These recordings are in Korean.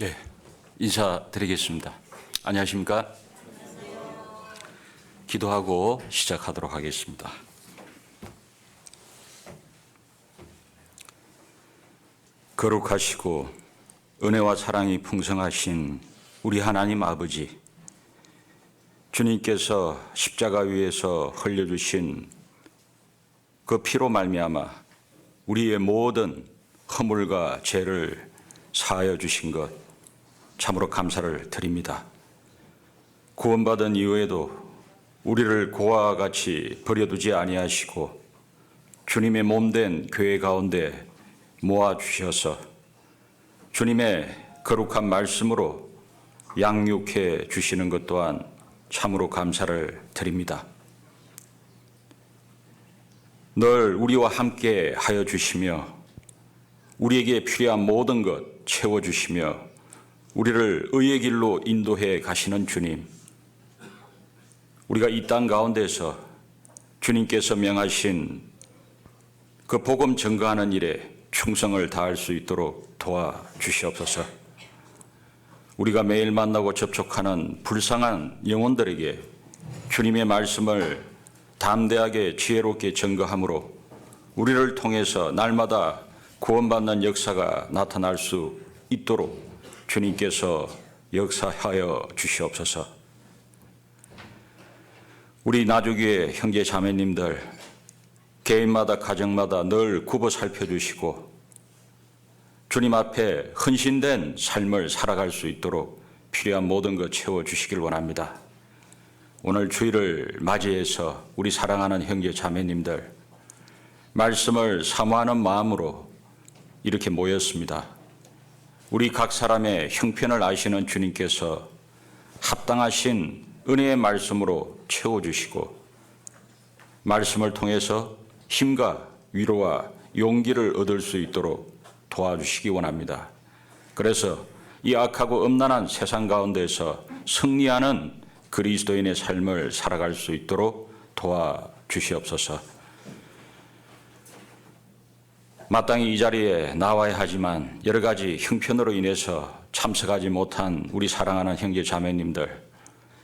네, 인사드리겠습니다. 안녕하십니까? 기도하고 시작하도록 하겠습니다. 거룩하시고 은혜와 사랑이 풍성하신 우리 하나님 아버지, 주님께서 십자가 위에서 흘려주신 그 피로 말미암아 우리의 모든 허물과 죄를 사하여 주신 것 참으로 감사를 드립니다. 구원받은 이후에도 우리를 고아와 같이 버려두지 아니하시고 주님의 몸된 교회 가운데 모아주셔서 주님의 거룩한 말씀으로 양육해 주시는 것 또한 참으로 감사를 드립니다. 늘 우리와 함께 하여 주시며 우리에게 필요한 모든 것 채워주시며 우리를 의의 길로 인도해 가시는 주님, 우리가 이 땅 가운데서 주님께서 명하신 그 복음 증거하는 일에 충성을 다할 수 있도록 도와주시옵소서. 우리가 매일 만나고 접촉하는 불쌍한 영혼들에게 주님의 말씀을 담대하게 지혜롭게 증거함으로 우리를 통해서 날마다 구원받는 역사가 나타날 수 있도록 주님께서 역사하여 주시옵소서. 우리 나주교회 형제 자매님들 개인마다 가정마다 늘 굽어 살펴주시고 주님 앞에 헌신된 삶을 살아갈 수 있도록 필요한 모든 것 채워주시길 원합니다. 오늘 주일을 맞이해서 우리 사랑하는 형제 자매님들 말씀을 사모하는 마음으로 이렇게 모였습니다. 우리 각 사람의 형편을 아시는 주님께서 합당하신 은혜의 말씀으로 채워주시고 말씀을 통해서 힘과 위로와 용기를 얻을 수 있도록 도와주시기 원합니다. 그래서 이 악하고 음란한 세상 가운데서 승리하는 그리스도인의 삶을 살아갈 수 있도록 도와주시옵소서. 마땅히 이 자리에 나와야 하지만 여러 가지 형편으로 인해서 참석하지 못한 우리 사랑하는 형제 자매님들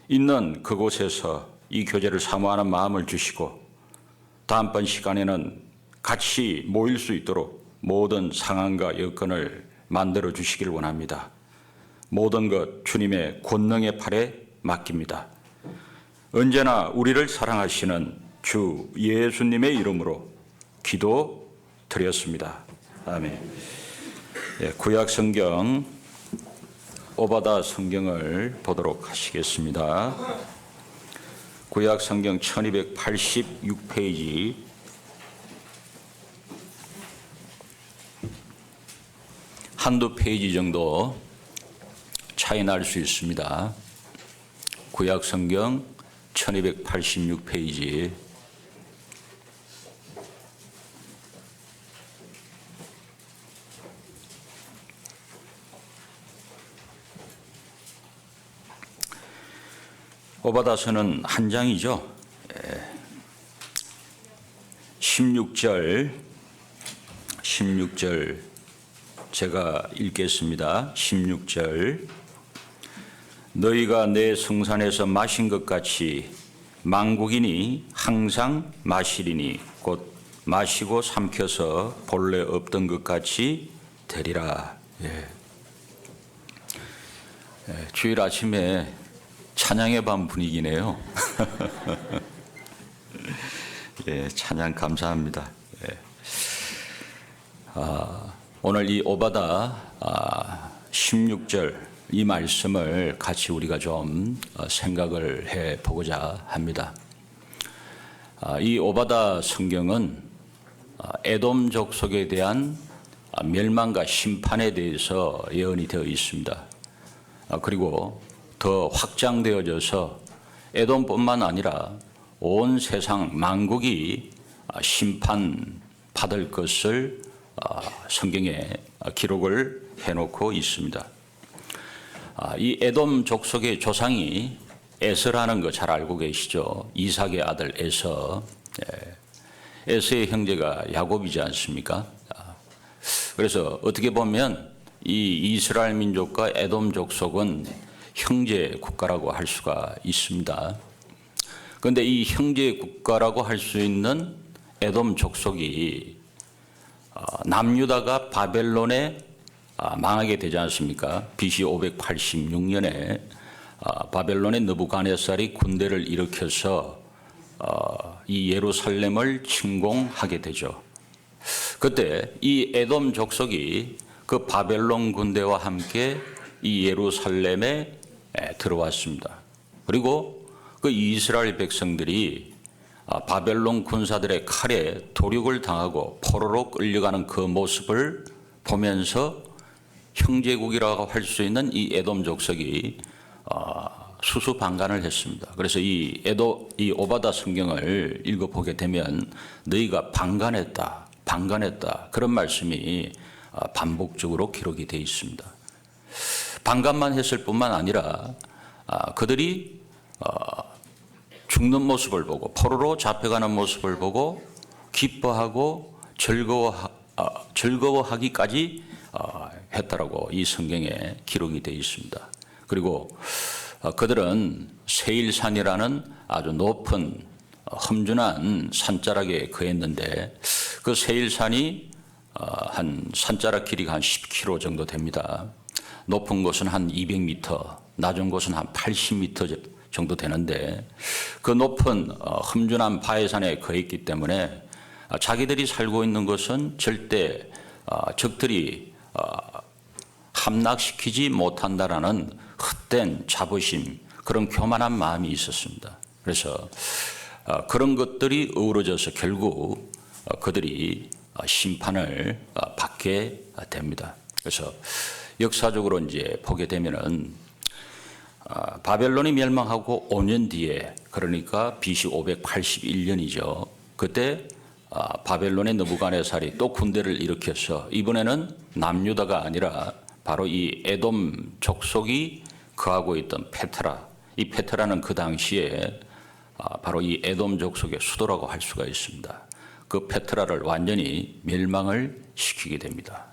있는 그곳에서 이 교제를 사모하는 마음을 주시고 다음번 시간에는 같이 모일 수 있도록 모든 상황과 여건을 만들어 주시길 원합니다. 모든 것 주님의 권능의 팔에 맡깁니다. 언제나 우리를 사랑하시는 주 예수님의 이름으로 기도드렸습니다. 아멘. 구약 성경 오바다 성경을 보도록 하시겠습니다. 구약 성경 1286페이지 한두 페이지 정도 차이 날 수 있습니다. 구약 성경 1286페이지 오바다서는 한 장이죠. 16절 제가 읽겠습니다. 16절 너희가 내 성산에서 마신 것 같이 만국인이 항상 마시리니 곧 마시고 삼켜서 본래 없던 것 같이 되리라. 주일 아침에 찬양의 밤 분위기네요. 찬양 감사합니다. 오늘 이 오바다 16절 이 말씀을 같이 우리가 좀 생각을 해보고자 합니다. 이 오바다 성경은 에돔 족속에 대한 멸망과 심판에 대해서 예언이 되어 있습니다. 그리고 더 확장되어져서 에돔뿐만 아니라 온 세상 만국이 심판받을 것을 성경에 기록을 해놓고 있습니다. 이 에돔 족속의 조상이 에서라는 거 잘 알고 계시죠? 이삭의 아들 에서. 에서의 형제가 야곱이지 않습니까? 그래서 어떻게 보면 이 이스라엘 민족과 에돔 족속은 형제 국가라고 할 수가 있습니다. 그런데 이 형제 국가라고 할 수 있는 에돔 족속이 남유다가 바벨론에 망하게 되지 않습니까? BC 586년에 바벨론의 느부갓네살이 군대를 일으켜서 이 예루살렘을 침공하게 되죠. 그때 이 에돔 족속이 그 바벨론 군대와 함께 이 예루살렘에 들어왔습니다. 그리고 그 이스라엘 백성들이 바벨론 군사들의 칼에 도륙을 당하고 포로로 끌려가는 그 모습을 보면서 형제국이라고 할 수 있는 이 에돔 족속이 수수방관을 했습니다. 그래서 이 오바다 성경을 읽어보게 되면 너희가 방관했다 그런 말씀이 반복적으로 기록이 되어 있습니다. 방관만 했을 뿐만 아니라 그들이 죽는 모습을 보고 포로로 잡혀가는 모습을 보고 기뻐하고 즐거워하기까지 했다라고 이 성경에 기록이 되어 있습니다. 그리고 그들은 세일산이라는 아주 높은 험준한 산자락에 거했는데 그 세일산이 한 산자락 길이가 한 10km 정도 됩니다. 높은 곳은 한 200m, 낮은 곳은 한 80m 정도 되는데 그 높은 험준한 바해산에 거했기 때문에 자기들이 살고 있는 곳은 절대 적들이 함락시키지 못한다라는 헛된 자부심, 그런 교만한 마음이 있었습니다. 그래서 그런 것들이 어우러져서 결국 그들이 심판을 받게 됩니다. 그래서 역사적으로 이제 보게 되면은 바벨론이 멸망하고 5년 뒤에, 그러니까 BC 581년이죠. 그때 바벨론의 느부갓네살이 또 군대를 일으켜서 이번에는 남유다가 아니라 바로 이 에돔 족속이 거하고 있던 페트라, 이 페트라는 그 당시에 바로 이 에돔 족속의 수도라고 할 수가 있습니다. 그 페트라를 완전히 멸망을 시키게 됩니다.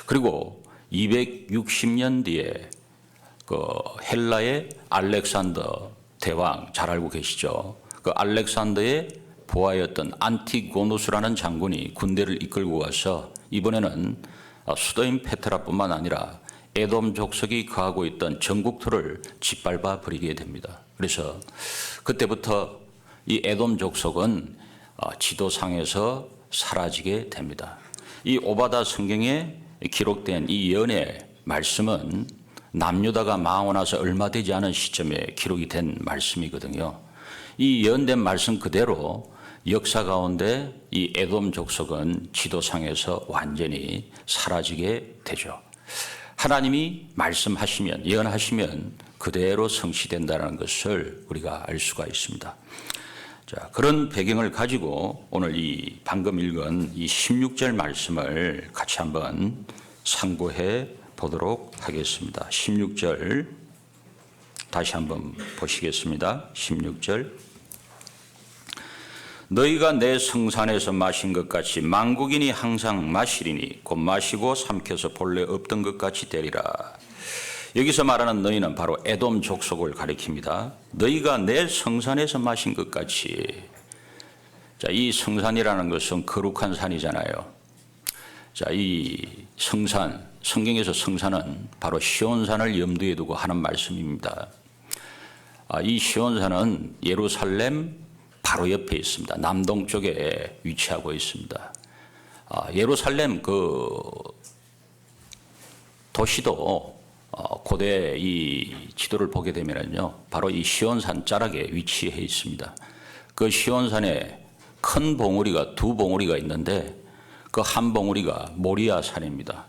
그리고 260년 뒤에 그 헬라의 알렉산더 대왕, 잘 알고 계시죠? 그 알렉산더의 보아였던 안티고누스라는 장군이 군대를 이끌고 와서 이번에는 수도인 페트라뿐만 아니라 에돔 족속이 거하고 있던 전국토를 짓밟아 버리게 됩니다. 그래서 그때부터 이 에돔 족속은 지도상에서 사라지게 됩니다. 이 오바다 성경에 기록된 이 예언의 말씀은 남유다가 망하고 나서 얼마 되지 않은 시점에 기록이 된 말씀이거든요. 이 예언된 말씀 그대로 역사 가운데 이 에돔 족속은 지도상에서 완전히 사라지게 되죠. 하나님이 말씀하시면, 예언하시면 그대로 성취된다는 것을 우리가 알 수가 있습니다. 자, 그런 배경을 가지고 오늘 이 방금 읽은 이 16절 말씀을 같이 한번 상고해 보도록 하겠습니다. 16절 다시 한번 보시겠습니다. 16절. 너희가 내 성산에서 마신 것 같이 만국인이 항상 마시리니 곧 마시고 삼켜서 본래 없던 것 같이 되리라. 여기서 말하는 너희는 바로 에돔 족속을 가리킵니다. 너희가 내 성산에서 마신 것 같이. 자, 이 성산이라는 것은 거룩한 산이잖아요. 자, 이 성산, 성경에서 성산은 바로 시온산을 염두에 두고 하는 말씀입니다. 이 시온산은 예루살렘 바로 옆에 있습니다. 남동쪽에 위치하고 있습니다. 예루살렘 그 도시도 고대 이 지도를 보게 되면요, 바로 이 시온산 자락에 위치해 있습니다. 그 시온산에 큰 봉우리가 두 봉우리가 있는데 그 한 봉우리가 모리아 산입니다.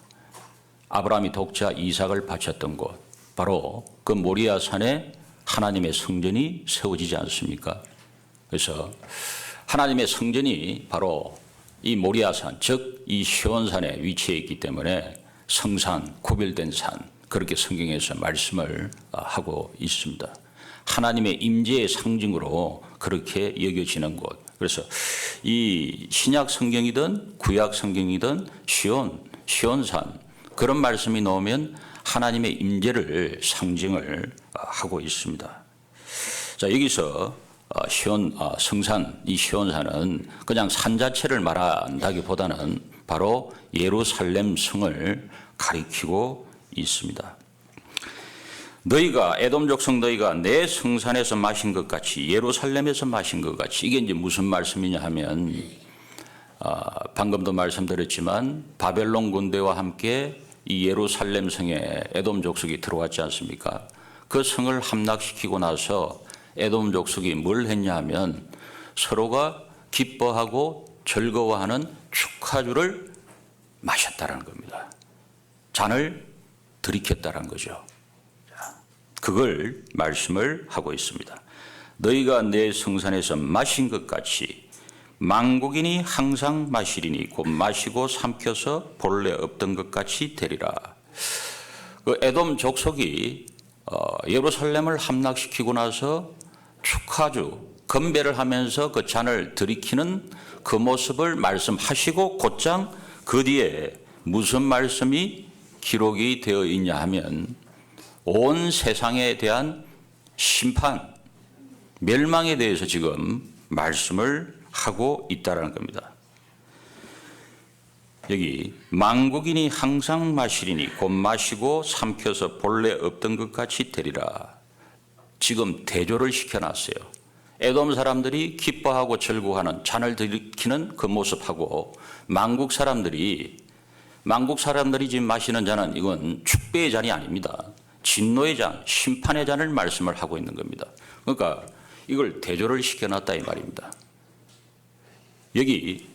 아브라함이 독자 이삭을 바쳤던 곳, 바로 그 모리아 산에 하나님의 성전이 세워지지 않습니까? 그래서 하나님의 성전이 바로 이 모리아산, 즉 이 시온산에 위치해 있기 때문에 성산, 구별된 산, 그렇게 성경에서 말씀을 하고 있습니다. 하나님의 임재의 상징으로 그렇게 여겨지는 곳. 그래서 이 신약 성경이든 구약 성경이든 시온산, 그런 말씀이 나오면 하나님의 임재를 상징을 하고 있습니다. 자, 여기서 성산, 이 시온산은 그냥 산 자체를 말한다기보다는 바로 예루살렘 성을 가리키고 있습니다. 너희가 에돔 족속 너희가 내 성산에서 마신 것 같이 예루살렘에서 마신 것 같이, 이게 이제 무슨 말씀이냐 하면 방금도 말씀드렸지만 바벨론 군대와 함께 이 예루살렘 성에 에돔 족속이 들어왔지 않습니까? 그 성을 함락시키고 나서 에돔 족속이 뭘 했냐 하면 서로가 기뻐하고 즐거워하는 축하주를 마셨다는 겁니다. 잔을 들이켰다는 거죠. 그걸 말씀을 하고 있습니다. 너희가 내 성산에서 마신 것 같이 만국인이 항상 마시리니 곧 마시고 삼켜서 본래 없던 것 같이 되리라. 그 에돔 족속이 예루살렘을 함락시키고 나서 축하주, 건배를 하면서 그 잔을 들이키는 그 모습을 말씀하시고 곧장 그 뒤에 무슨 말씀이 기록이 되어 있냐 하면 온 세상에 대한 심판, 멸망에 대해서 지금 말씀을 하고 있다는 겁니다. 여기 만국인이 항상 마시리니 곧 마시고 삼켜서 본래 없던 것 같이 되리라. 지금 대조를 시켜놨어요. 에돔 사람들이 기뻐하고 즐거워하는 잔을 들이키는 그 모습하고 만국 사람들이 지금 마시는 잔은 이건 축배의 잔이 아닙니다. 진노의 잔, 심판의 잔을 말씀을 하고 있는 겁니다. 그러니까 이걸 대조를 시켜놨다 이 말입니다. 여기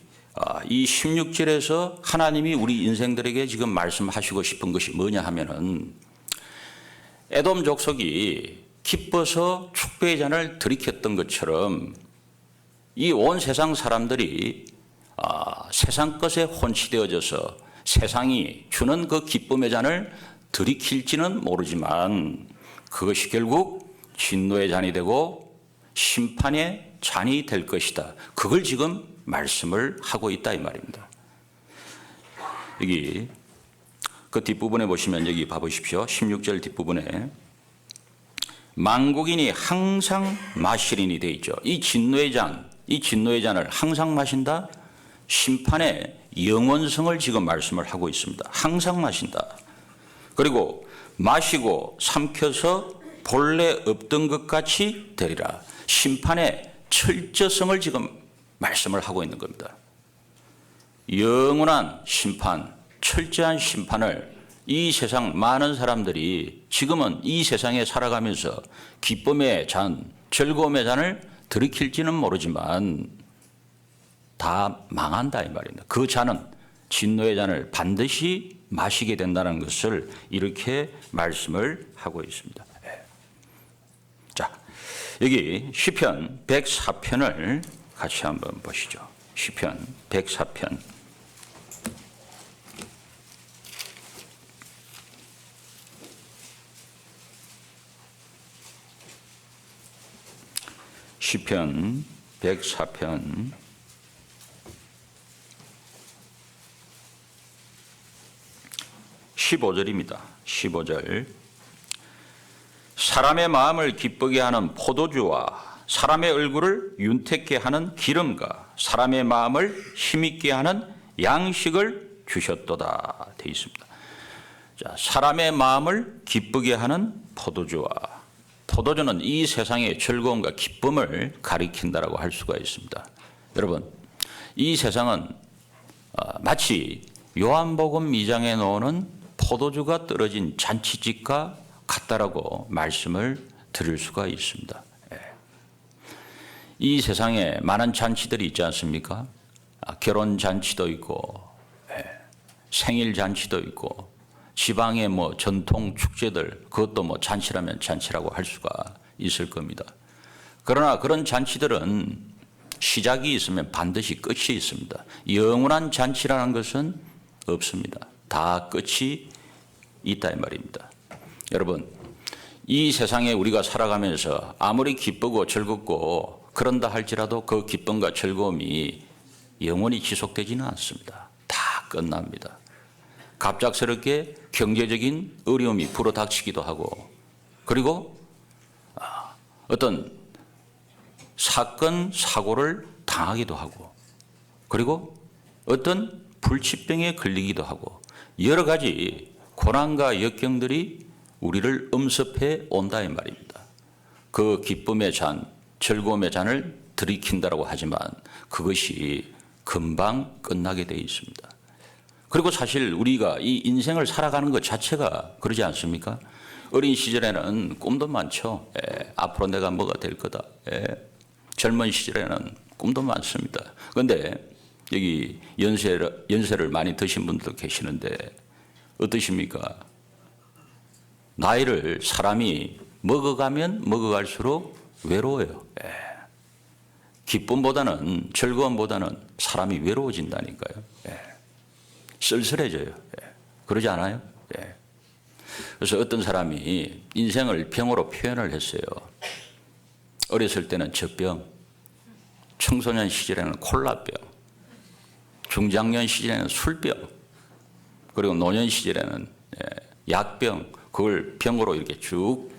이 16절에서 하나님이 우리 인생들에게 지금 말씀하시고 싶은 것이 뭐냐 하면은 에돔 족속이 기뻐서 축배의 잔을 들이켰던 것처럼 이 온 세상 사람들이 세상 것에 혼치되어져서 세상이 주는 그 기쁨의 잔을 들이킬지는 모르지만 그것이 결국 진노의 잔이 되고 심판의 잔이 될 것이다. 그걸 지금 말씀을 하고 있다 이 말입니다. 여기 그 뒷부분에 보시면 여기 봐보십시오. 16절 뒷부분에 만국인이 항상 마시리니 되어 있죠. 이 진노의 잔을 항상 마신다. 심판의 영원성을 지금 말씀을 하고 있습니다. 항상 마신다. 그리고 마시고 삼켜서 본래 없던 것 같이 되리라. 심판의 철저성을 지금 말씀을 하고 있는 겁니다. 영원한 심판, 철저한 심판을 이 세상 많은 사람들이 지금은 이 세상에 살아가면서 기쁨의 잔, 즐거움의 잔을 들이킬지는 모르지만 다 망한다 이 말입니다. 그 잔은 진노의 잔을 반드시 마시게 된다는 것을 이렇게 말씀을 하고 있습니다. 자, 여기 시편 104편을 같이 한번 보시죠. 시편 104편. 시편 104편 15절입니다. 15절. 사람의 마음을 기쁘게 하는 포도주와 사람의 얼굴을 윤택케 하는 기름과 사람의 마음을 힘있게 하는 양식을 주셨도다 되어 있습니다. 자, 사람의 마음을 기쁘게 하는 포도주와, 포도주는 이 세상의 즐거움과 기쁨을 가리킨다라고 할 수가 있습니다. 여러분, 이 세상은 마치 요한복음 2장에 나오는 포도주가 떨어진 잔치집과 같다라고 말씀을 드릴 수가 있습니다. 이 세상에 많은 잔치들이 있지 않습니까? 결혼 잔치도 있고, 생일 잔치도 있고, 지방의 뭐 전통 축제들, 그것도 뭐 잔치라면 잔치라고 할 수가 있을 겁니다. 그러나 그런 잔치들은 시작이 있으면 반드시 끝이 있습니다. 영원한 잔치라는 것은 없습니다. 다 끝이 있다 이 말입니다. 여러분, 이 세상에 우리가 살아가면서 아무리 기쁘고 즐겁고 그런다 할지라도 그 기쁨과 즐거움이 영원히 지속되지는 않습니다. 다 끝납니다. 갑작스럽게 경제적인 어려움이 불어닥치기도 하고, 그리고 어떤 사건, 사고를 당하기도 하고, 그리고 어떤 불치병에 걸리기도 하고, 여러 가지 고난과 역경들이 우리를 엄습해 온다 이 말입니다. 그 기쁨의 잔, 즐거움의 잔을 들이킨다라고 하지만 그것이 금방 끝나게 되어 있습니다. 그리고 사실 우리가 이 인생을 살아가는 것 자체가 그러지 않습니까? 어린 시절에는 꿈도 많죠. 앞으로 내가 뭐가 될 거다. 젊은 시절에는 꿈도 많습니다. 그런데 여기 연세를 많이 드신 분들도 계시는데 어떠십니까? 나이를 사람이 먹어가면 먹어갈수록 외로워요. 기쁨보다는, 즐거움보다는 사람이 외로워진다니까요. 쓸쓸해져요. 그러지 않아요? 그래서 어떤 사람이 인생을 병으로 표현을 했어요. 어렸을 때는 젖병, 청소년 시절에는 콜라병, 중장년 시절에는 술병, 그리고 노년 시절에는 약병, 그걸 병으로 이렇게 쭉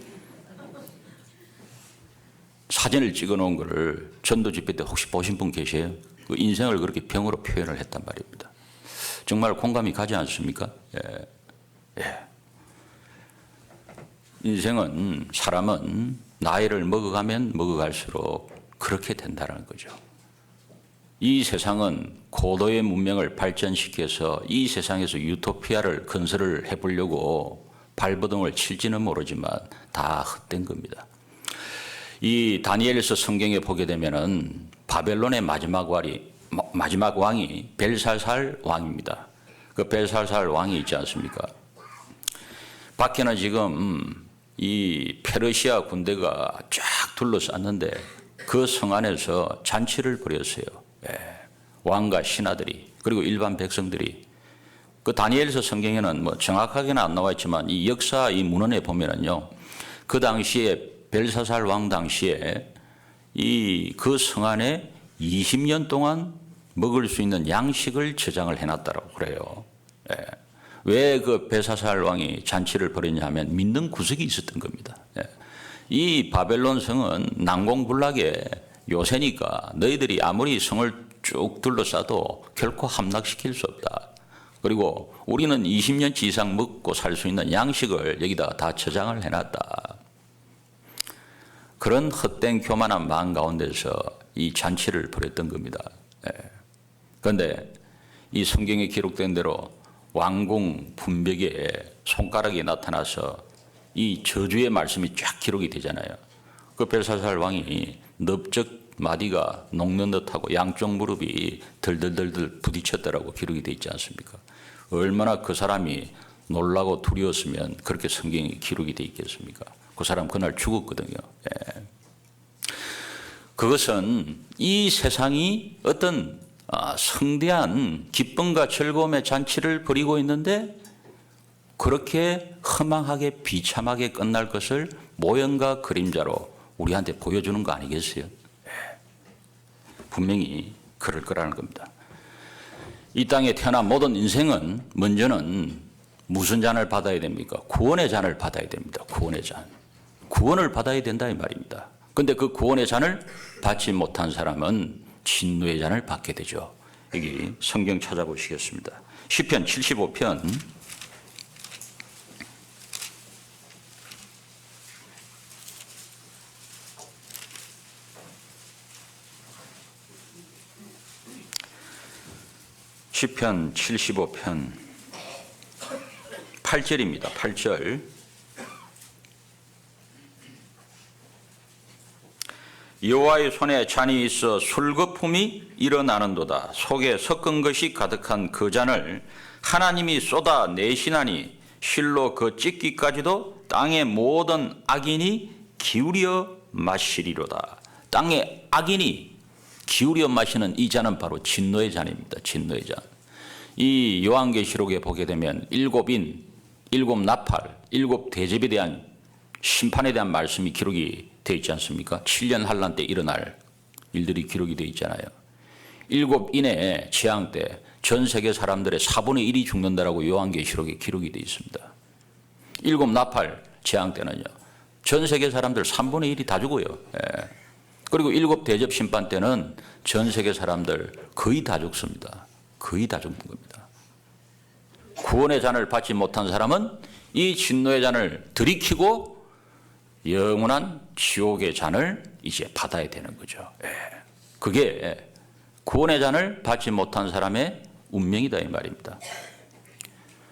사진을 찍어 놓은 거를 전도 집회 때 혹시 보신 분 계세요? 그 인생을 그렇게 병으로 표현을 했단 말입니다. 정말 공감이 가지 않습니까? 인생은, 사람은 나이를 먹어가면 먹어갈수록 그렇게 된다는 거죠. 이 세상은 고도의 문명을 발전시켜서 이 세상에서 유토피아를 건설을 해보려고 발버둥을 칠지는 모르지만 다 헛된 겁니다. 이 다니엘서 성경에 보게 되면은 바벨론의 마지막 왕이 벨사살 왕입니다. 그 벨사살 왕이 있지 않습니까? 밖에는 지금 이 페르시아 군대가 쫙 둘러쌌는데 그 성 안에서 잔치를 벌였어요. 왕과 신하들이, 그리고 일반 백성들이. 그 다니엘서 성경에는 뭐 정확하게는 안 나와 있지만 이 역사 이 문헌에 보면은요, 그 당시에 벨사살 왕 당시에 그 성 안에 20년 동안 먹을 수 있는 양식을 저장을 해놨다고 그래요. 왜 그 벨사살 왕이 잔치를 벌였냐 하면 믿는 구석이 있었던 겁니다. 이 바벨론 성은 난공불락의 요새니까 너희들이 아무리 성을 쭉 둘러싸도 결코 함락시킬 수 없다. 그리고 우리는 20년치 이상 먹고 살 수 있는 양식을 여기다 다 저장을 해놨다. 그런 헛된 교만한 마음 가운데서 이 잔치를 벌였던 겁니다. 그런데 이 성경에 기록된 대로 왕궁 분벽에 손가락이 나타나서 이 저주의 말씀이 쫙 기록이 되잖아요. 그 벨사살 왕이 넓적 마디가 녹는 듯하고 양쪽 무릎이 덜덜덜덜 부딪혔다라고 기록이 되어 있지 않습니까? 얼마나 그 사람이 놀라고 두려웠으면 그렇게 성경에 기록이 되어 있겠습니까? 그 사람 그날 죽었거든요. 그것은 이 세상이 어떤 성대한 기쁨과 즐거움의 잔치를 벌이고 있는데 그렇게 허망하게 비참하게 끝날 것을 모형과 그림자로 우리한테 보여주는 거 아니겠어요? 분명히 그럴 거라는 겁니다. 이 땅에 태어난 모든 인생은 먼저는 무슨 잔을 받아야 됩니까? 구원의 잔을 받아야 됩니다. 구원의 잔. 구원을 받아야 된다 이 말입니다. 그런데 그 구원의 잔을 받지 못한 사람은 진노의 잔을 받게 되죠. 여기 성경 찾아보시겠습니다. 시편 75편 75편 8절입니다. 8절. 여호와의 손에 잔이 있어 술거품이 일어나는도다. 속에 섞은 것이 가득한 그 잔을 하나님이 쏟아내시나니 실로 그 찢기까지도 땅의 모든 악인이 기울여 마시리로다. 땅의 악인이 기울여 마시는 이 잔은 바로 진노의 잔입니다. 진노의 잔. 이 요한계시록에 보게 되면 일곱 인, 일곱 나팔, 일곱 대접에 대한 심판에 대한 말씀이 기록이 되어 있지 않습니까? 7년 환란 때 일어날 일들이 기록이 되어 있잖아요. 일곱 인의 재앙 때 전 세계 사람들의 4분의 1이 죽는다라고 요한계시록에 기록이 되어 있습니다. 7 나팔 재앙 때는요. 전 세계 사람들 3분의 1이 다 죽어요. 예. 그리고 7 대접 심판 때는 전 세계 사람들 거의 다 죽습니다. 거의 다 죽는 겁니다. 구원의 잔을 받지 못한 사람은 이 진노의 잔을 들이키고 영원한 지옥의 잔을 이제 받아야 되는 거죠. 예. 그게 구원의 잔을 받지 못한 사람의 운명이다 이 말입니다.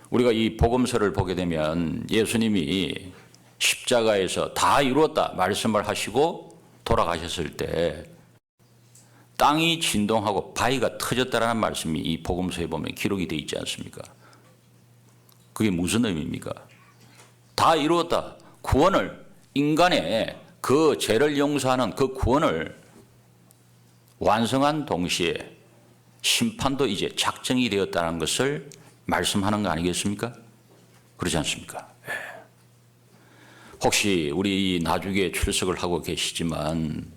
우리가 이 복음서를 보게 되면 예수님이 십자가에서 다 이루었다 말씀을 하시고 돌아가셨을 때 땅이 진동하고 바위가 터졌다라는 말씀이 이 복음서에 보면 기록이 되어 있지 않습니까? 그게 무슨 의미입니까? 다 이루었다. 구원을, 인간의 그 죄를 용서하는 그 구원을 완성한 동시에 심판도 이제 작정이 되었다는 것을 말씀하는 거 아니겠습니까? 그렇지 않습니까? 혹시 우리 나주교에 출석을 하고 계시지만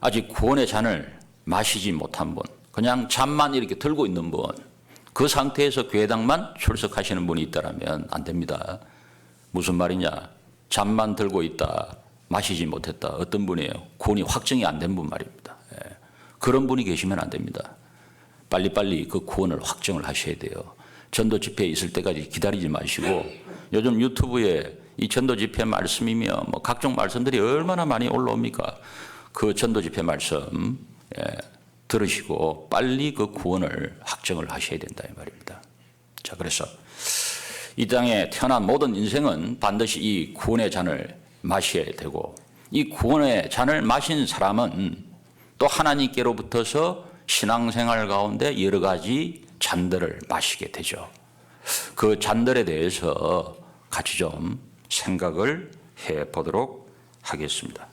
아직 구원의 잔을 마시지 못한 분, 그냥 잔만 이렇게 들고 있는 분, 그 상태에서 교회당만 출석하시는 분이 있다면 안 됩니다. 무슨 말이냐? 잔만 들고 있다, 마시지 못했다. 어떤 분이에요? 구원이 확정이 안 된 분 말입니다. 그런 분이 계시면 안 됩니다. 빨리빨리 그 구원을 확정을 하셔야 돼요. 전도 집회에 있을 때까지 기다리지 마시고 요즘 유튜브에 이 전도 집회 말씀이며 뭐 각종 말씀들이 얼마나 많이 올라옵니까? 그 전도 집회 말씀 들으시고 빨리 그 구원을 확정을 하셔야 된다 이 말입니다. 자, 그래서 이 땅에 태어난 모든 인생은 반드시 이 구원의 잔을 마셔야 되고 이 구원의 잔을 마신 사람은 또 하나님께로부터서 신앙생활 가운데 여러 가지 잔들을 마시게 되죠. 그 잔들에 대해서 같이 좀 생각을 해보도록 하겠습니다.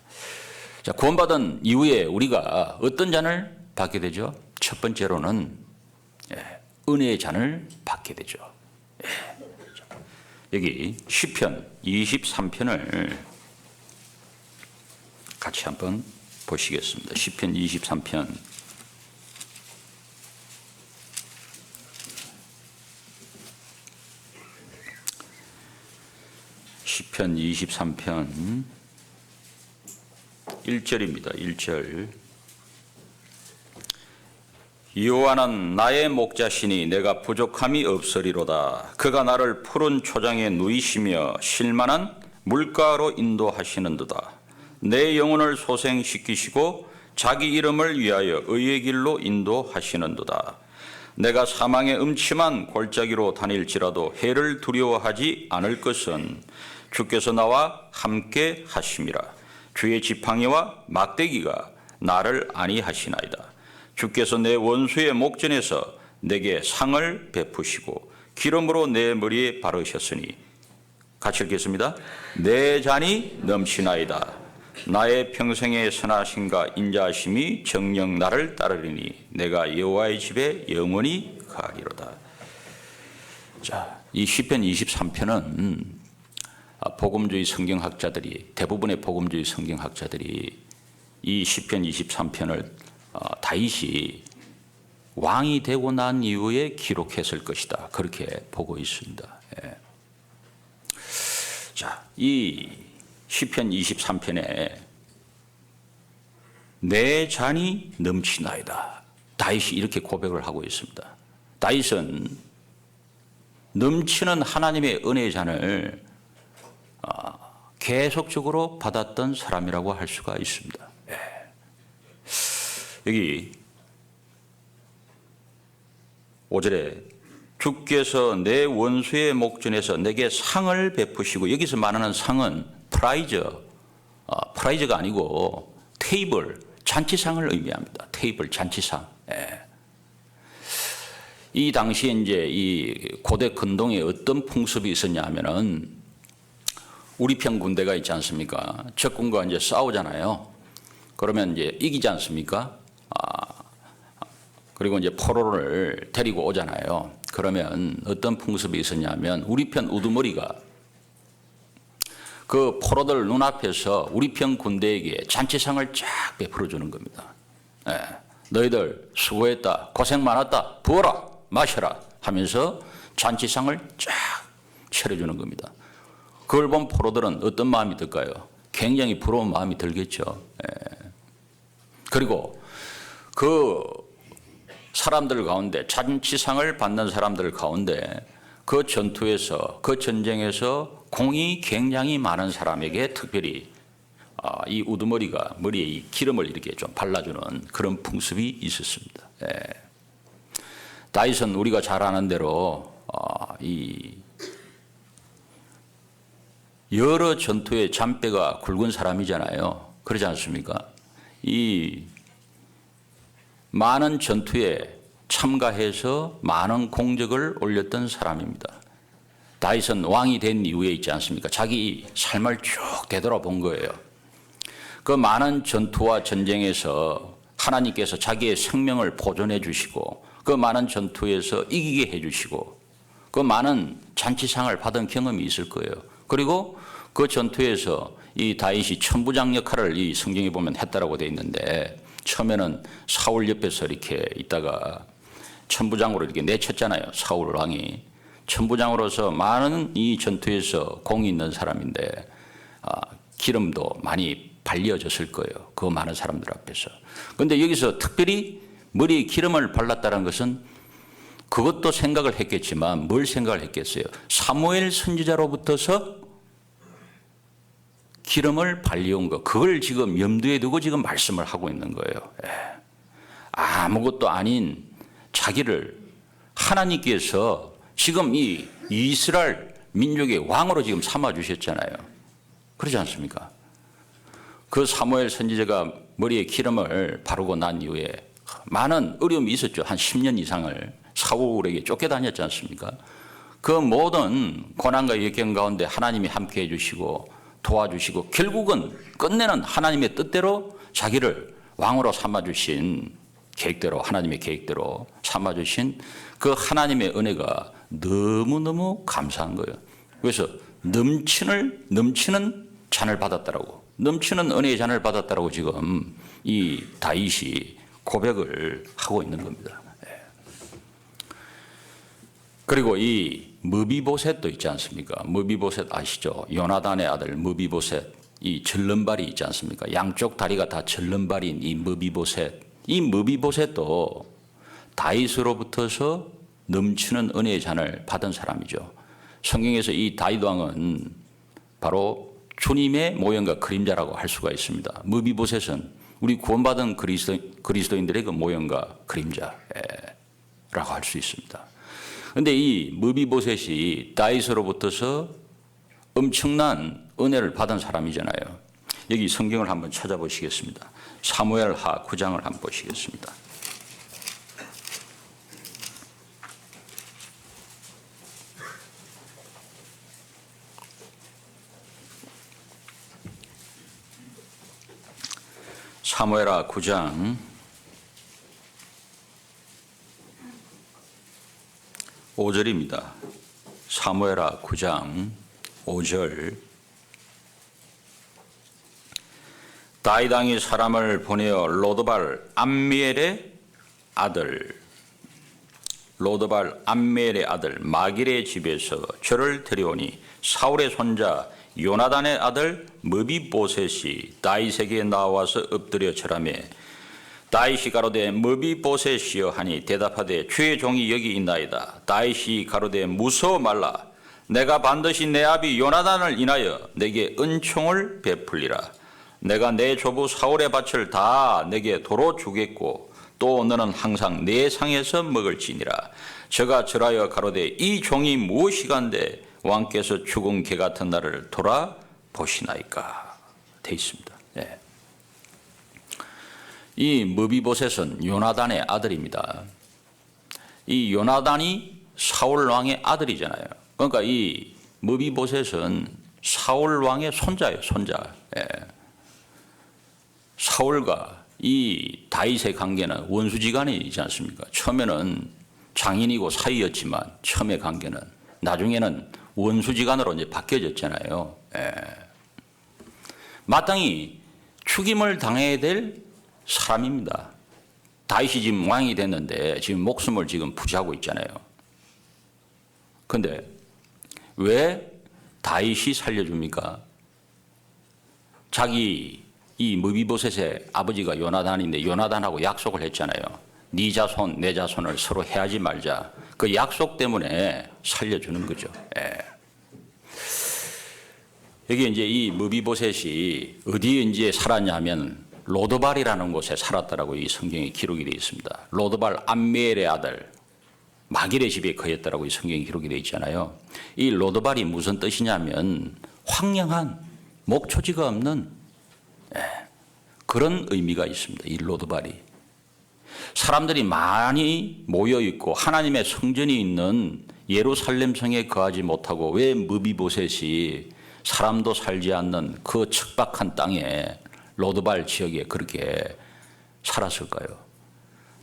자, 구원받은 이후에 우리가 어떤 잔을 받게 되죠? 첫 번째로는 은혜의 잔을 받게 되죠. 여기 시편 23편을 같이 한번 보시겠습니다. 시편 23편. 시편 23편 1절입니다. 1절. 여호와는 나의 목자시니 내가 부족함이 없으리로다. 그가 나를 푸른 초장에 누이시며 실만한 물가로 인도하시는도다. 내 영혼을 소생시키시고 자기 이름을 위하여 의의 길로 인도하시는도다. 내가 사망의 음침한 골짜기로 다닐지라도 해를 두려워하지 않을 것은 주께서 나와 함께 하심이라. 주의 지팡이와 막대기가 나를 안위하시나이다. 주께서 내 원수의 목전에서 내게 상을 베푸시고 기름으로 내 머리에 바르셨으니 같이 읽겠습니다. 내 잔이 넘치나이다. 나의 평생의 선하심과 인자하심이 정녕 나를 따르리니 내가 여호와의 집에 영원히 가리로다. 자, 이 시편 23편은 복음주의 성경학자들이 대부분의 복음주의 성경학자들이 이 시편 23편을 다윗이 왕이 되고 난 이후에 기록했을 것이다. 그렇게 보고 있습니다. 자, 이 시편 23편에 내 잔이 넘치나이다. 다윗이 이렇게 고백을 하고 있습니다. 다윗은 넘치는 하나님의 은혜의 잔을 계속적으로 받았던 사람이라고 할 수가 있습니다. 여기 5절에 주께서 내 원수의 목전에서 내게 상을 베푸시고, 여기서 말하는 상은 프라이즈가 아니고 테이블, 잔치상을 의미합니다. 테이블, 잔치상. 이 당시에 이제 이 고대 근동에 어떤 풍습이 있었냐 하면은 우리 편 군대가 있지 않습니까? 적군과 이제 싸우잖아요. 그러면 이제 이기지 않습니까? 그리고 이제 포로를 데리고 오잖아요. 그러면 어떤 풍습이 있었냐면 우리 편 우두머리가 그 포로들 눈앞에서 우리 편 군대에게 잔치상을 쫙 베풀어 주는 겁니다. 너희들 수고했다, 고생 많았다, 부어라, 마셔라 하면서 잔치상을 쫙 차려주는 겁니다. 그걸 본 포로들은 어떤 마음이 들까요? 굉장히 부러운 마음이 들겠죠. 그리고 그 사람들 가운데, 잔치상을 받는 사람들 가운데 그 전투에서, 그 전쟁에서 공이 굉장히 많은 사람에게 특별히 이 우두머리가 머리에 이 기름을 이렇게 좀 발라주는 그런 풍습이 있었습니다. 다윗은 우리가 잘 아는 대로 이 여러 전투의 잔뼈가 굵은 사람이잖아요. 그러지 않습니까? 이 많은 전투에 참가해서 많은 공적을 올렸던 사람입니다. 다윗은 왕이 된 이후에 있지 않습니까? 자기 삶을 쭉 되돌아본 거예요. 그 많은 전투와 전쟁에서 하나님께서 자기의 생명을 보존해 주시고 그 많은 전투에서 이기게 해 주시고 그 많은 잔치상을 받은 경험이 있을 거예요. 그리고 그 전투에서 이 다윗이 천부장 역할을 이 성경에 보면 했다라고 되어 있는데 처음에는 사울 옆에서 이렇게 있다가 천부장으로 이렇게 내쳤잖아요. 사울 왕이. 천부장으로서 많은 이 전투에서 공이 있는 사람인데 기름도 많이 발려졌을 거예요. 그 많은 사람들 앞에서. 그런데 여기서 특별히 머리에 기름을 발랐다는 것은 그것도 생각을 했겠지만 뭘 생각을 했겠어요? 사무엘 선지자로부터서 기름을 발려온 거, 그걸 지금 염두에 두고 지금 말씀을 하고 있는 거예요. 아무것도 아닌 자기를 하나님께서 지금 이 이스라엘 민족의 왕으로 지금 삼아주셨잖아요. 그렇지 않습니까? 그 사무엘 선지자가 머리에 기름을 바르고 난 이후에 많은 어려움이 있었죠. 한 10년 이상을 사울에게 쫓겨다녔지 않습니까? 그 모든 고난과 역경 가운데 하나님이 함께 해주시고 도와주시고 결국은 끝내는 하나님의 뜻대로 자기를 왕으로 삼아주신 계획대로, 하나님의 계획대로 삼아주신 그 하나님의 은혜가 너무너무 감사한 거예요. 그래서 넘치는 잔을 받았다라고, 넘치는 은혜의 잔을 받았다라고 지금 이 다윗이 고백을 하고 있는 겁니다. 그리고 이 무비보셋도 있지 않습니까? 무비보셋 아시죠? 요나단의 아들 무비보셋, 이 절름발이 있지 않습니까? 양쪽 다리가 다 절름발인 이 무비보셋, 이 무비보셋도 다윗으로부터서 넘치는 은혜의 잔을 받은 사람이죠. 성경에서 이 다윗 왕은 바로 주님의 모형과 그림자라고 할 수가 있습니다. 무비보셋은 우리 구원받은 그리스도인들의 그 모형과 그림자라고 할 수 있습니다. 그런데 이 무비보셋이 다윗으로부터서 엄청난 은혜를 받은 사람이잖아요. 여기 성경을 한번 찾아보시겠습니다. 사무엘하 9장을 한번 보시겠습니다. 사무엘하 9장 5절입니다. 사무엘하 9장 5절. 다윗 왕이 사람을 보내어 로드발 암미엘의 아들 마길의 집에서 저를 데려오니 사울의 손자 요나단의 아들 무비보셋이 다윗에게 나와서 엎드려 절하매 다윗이 가로되 무비보셋이여 하니 대답하되 주의 종이 여기 있나이다. 다윗이 가로되 무서워 말라. 내가 반드시 내 아비 요나단을 인하여 내게 은총을 베풀리라. 내가 내 조부 사울의 밭을 다 내게 도로 주겠고 또 너는 항상 내 상에서 먹을지니라. 저가 절하여 가로되 이 종이 무엇이간데 왕께서 죽은 개 같은 나를 돌아보시나이까. 돼 있습니다. 네. 이 무비보셋은 요나단의 아들입니다. 이 요나단이 사울 왕의 아들이잖아요. 그러니까 이 무비보셋은 사울 왕의 손자예요, 손자. 예. 사울과 이 다윗의 관계는 원수지간이지 않습니까? 처음에는 장인이고 사이였지만 처음의 관계는 나중에는 원수지간으로 이제 바뀌어졌잖아요. 예. 마땅히 죽임을 당해야 될 사람입니다. 다윗이 지금 왕이 됐는데 지금 목숨을 지금 부지하고 있잖아요. 그런데 왜 다윗이 살려줍니까? 자기 이 무비보셋의 아버지가 요나단인데 요나단하고 약속을 했잖아요. 네 자손 내 자손을 서로 해하지 말자. 그 약속 때문에 살려주는 거죠. 예. 여기 이제 이 무비보셋이 어디에 이제 살았냐면 로드발이라는 곳에 살았다라고 이 성경에 기록이 되어 있습니다. 로드발 암미엘의 아들 마길의 집에 거했다라고 이 성경에 기록이 되어 있잖아요. 이 로드발이 무슨 뜻이냐면 황량한 목초지가 없는 그런 의미가 있습니다. 이 로드발이 사람들이 많이 모여 있고 하나님의 성전이 있는 예루살렘 성에 거하지 못하고 왜 무비보셋이 사람도 살지 않는 그 척박한 땅에 로드발 지역에 그렇게 살았을까요?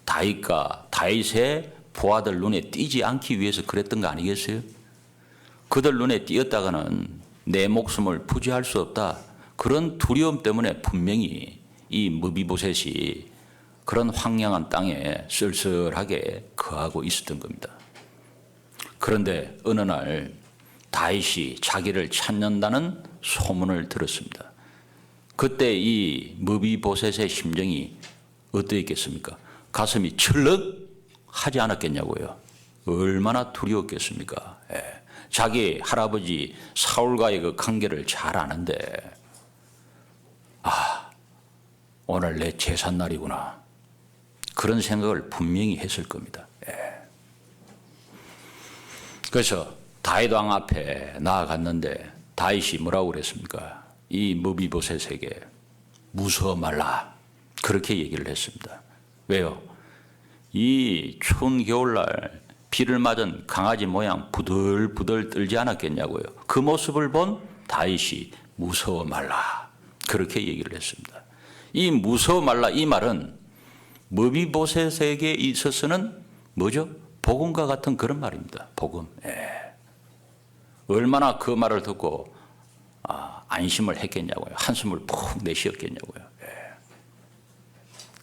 다윗과 다윗의 부하들 눈에 띄지 않기 위해서 그랬던 거 아니겠어요? 그들 눈에 띄었다가는 내 목숨을 부지할 수 없다. 그런 두려움 때문에 분명히 이 무비보셋이 그런 황량한 땅에 쓸쓸하게 거하고 있었던 겁니다. 그런데 어느 날 다윗이 자기를 찾는다는 소문을 들었습니다. 그때 이 무비보셋의 심정이 어떠했겠습니까? 가슴이 철렁 하지 않았겠냐고요. 얼마나 두려웠겠습니까? 예. 자기 할아버지 사울과의 그 관계를 잘 아는데 오늘 내 제삿날이구나. 그런 생각을 분명히 했을 겁니다. 예. 그래서 다윗 왕 앞에 나아갔는데 다윗이 뭐라고 그랬습니까? 이 무비보셋에게 무서워 말라. 그렇게 얘기를 했습니다. 왜요? 이 추운 겨울날 비를 맞은 강아지 모양 부들부들 떨지 않았겠냐고요. 그 모습을 본 다윗이 무서워 말라. 그렇게 얘기를 했습니다. 이 무서워 말라 이 말은 무비보셋에게 있어서는 뭐죠? 복음과 같은 그런 말입니다. 복음. 예. 얼마나 그 말을 듣고 안심을 했겠냐고요. 한숨을 푹 내쉬었겠냐고요.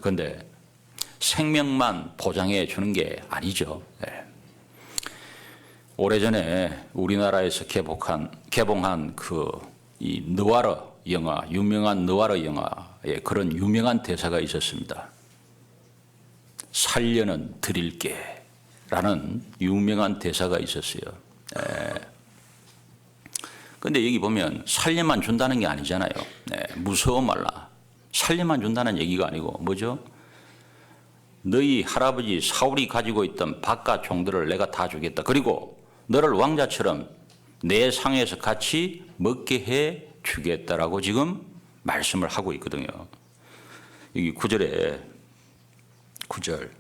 그런데 생명만 보장해 주는 게 아니죠. 오래전에 우리나라에서 개봉한 이 느와르 영화, 유명한 느와르 영화에 그런 유명한 대사가 있었습니다. 살려는 드릴게 라는 유명한 대사가 있었어요. 그런데 여기 보면 살려만 준다는 게 아니잖아요. 무서워 말라. 살려만 준다는 얘기가 아니고 뭐죠? 너희 할아버지 사울이 가지고 있던 바깥 종들을 내가 다 주겠다. 그리고 너를 왕자처럼 내 상에서 같이 먹게 해 주겠다라고 지금 말씀을 하고 있거든요. 여기 9절에 9절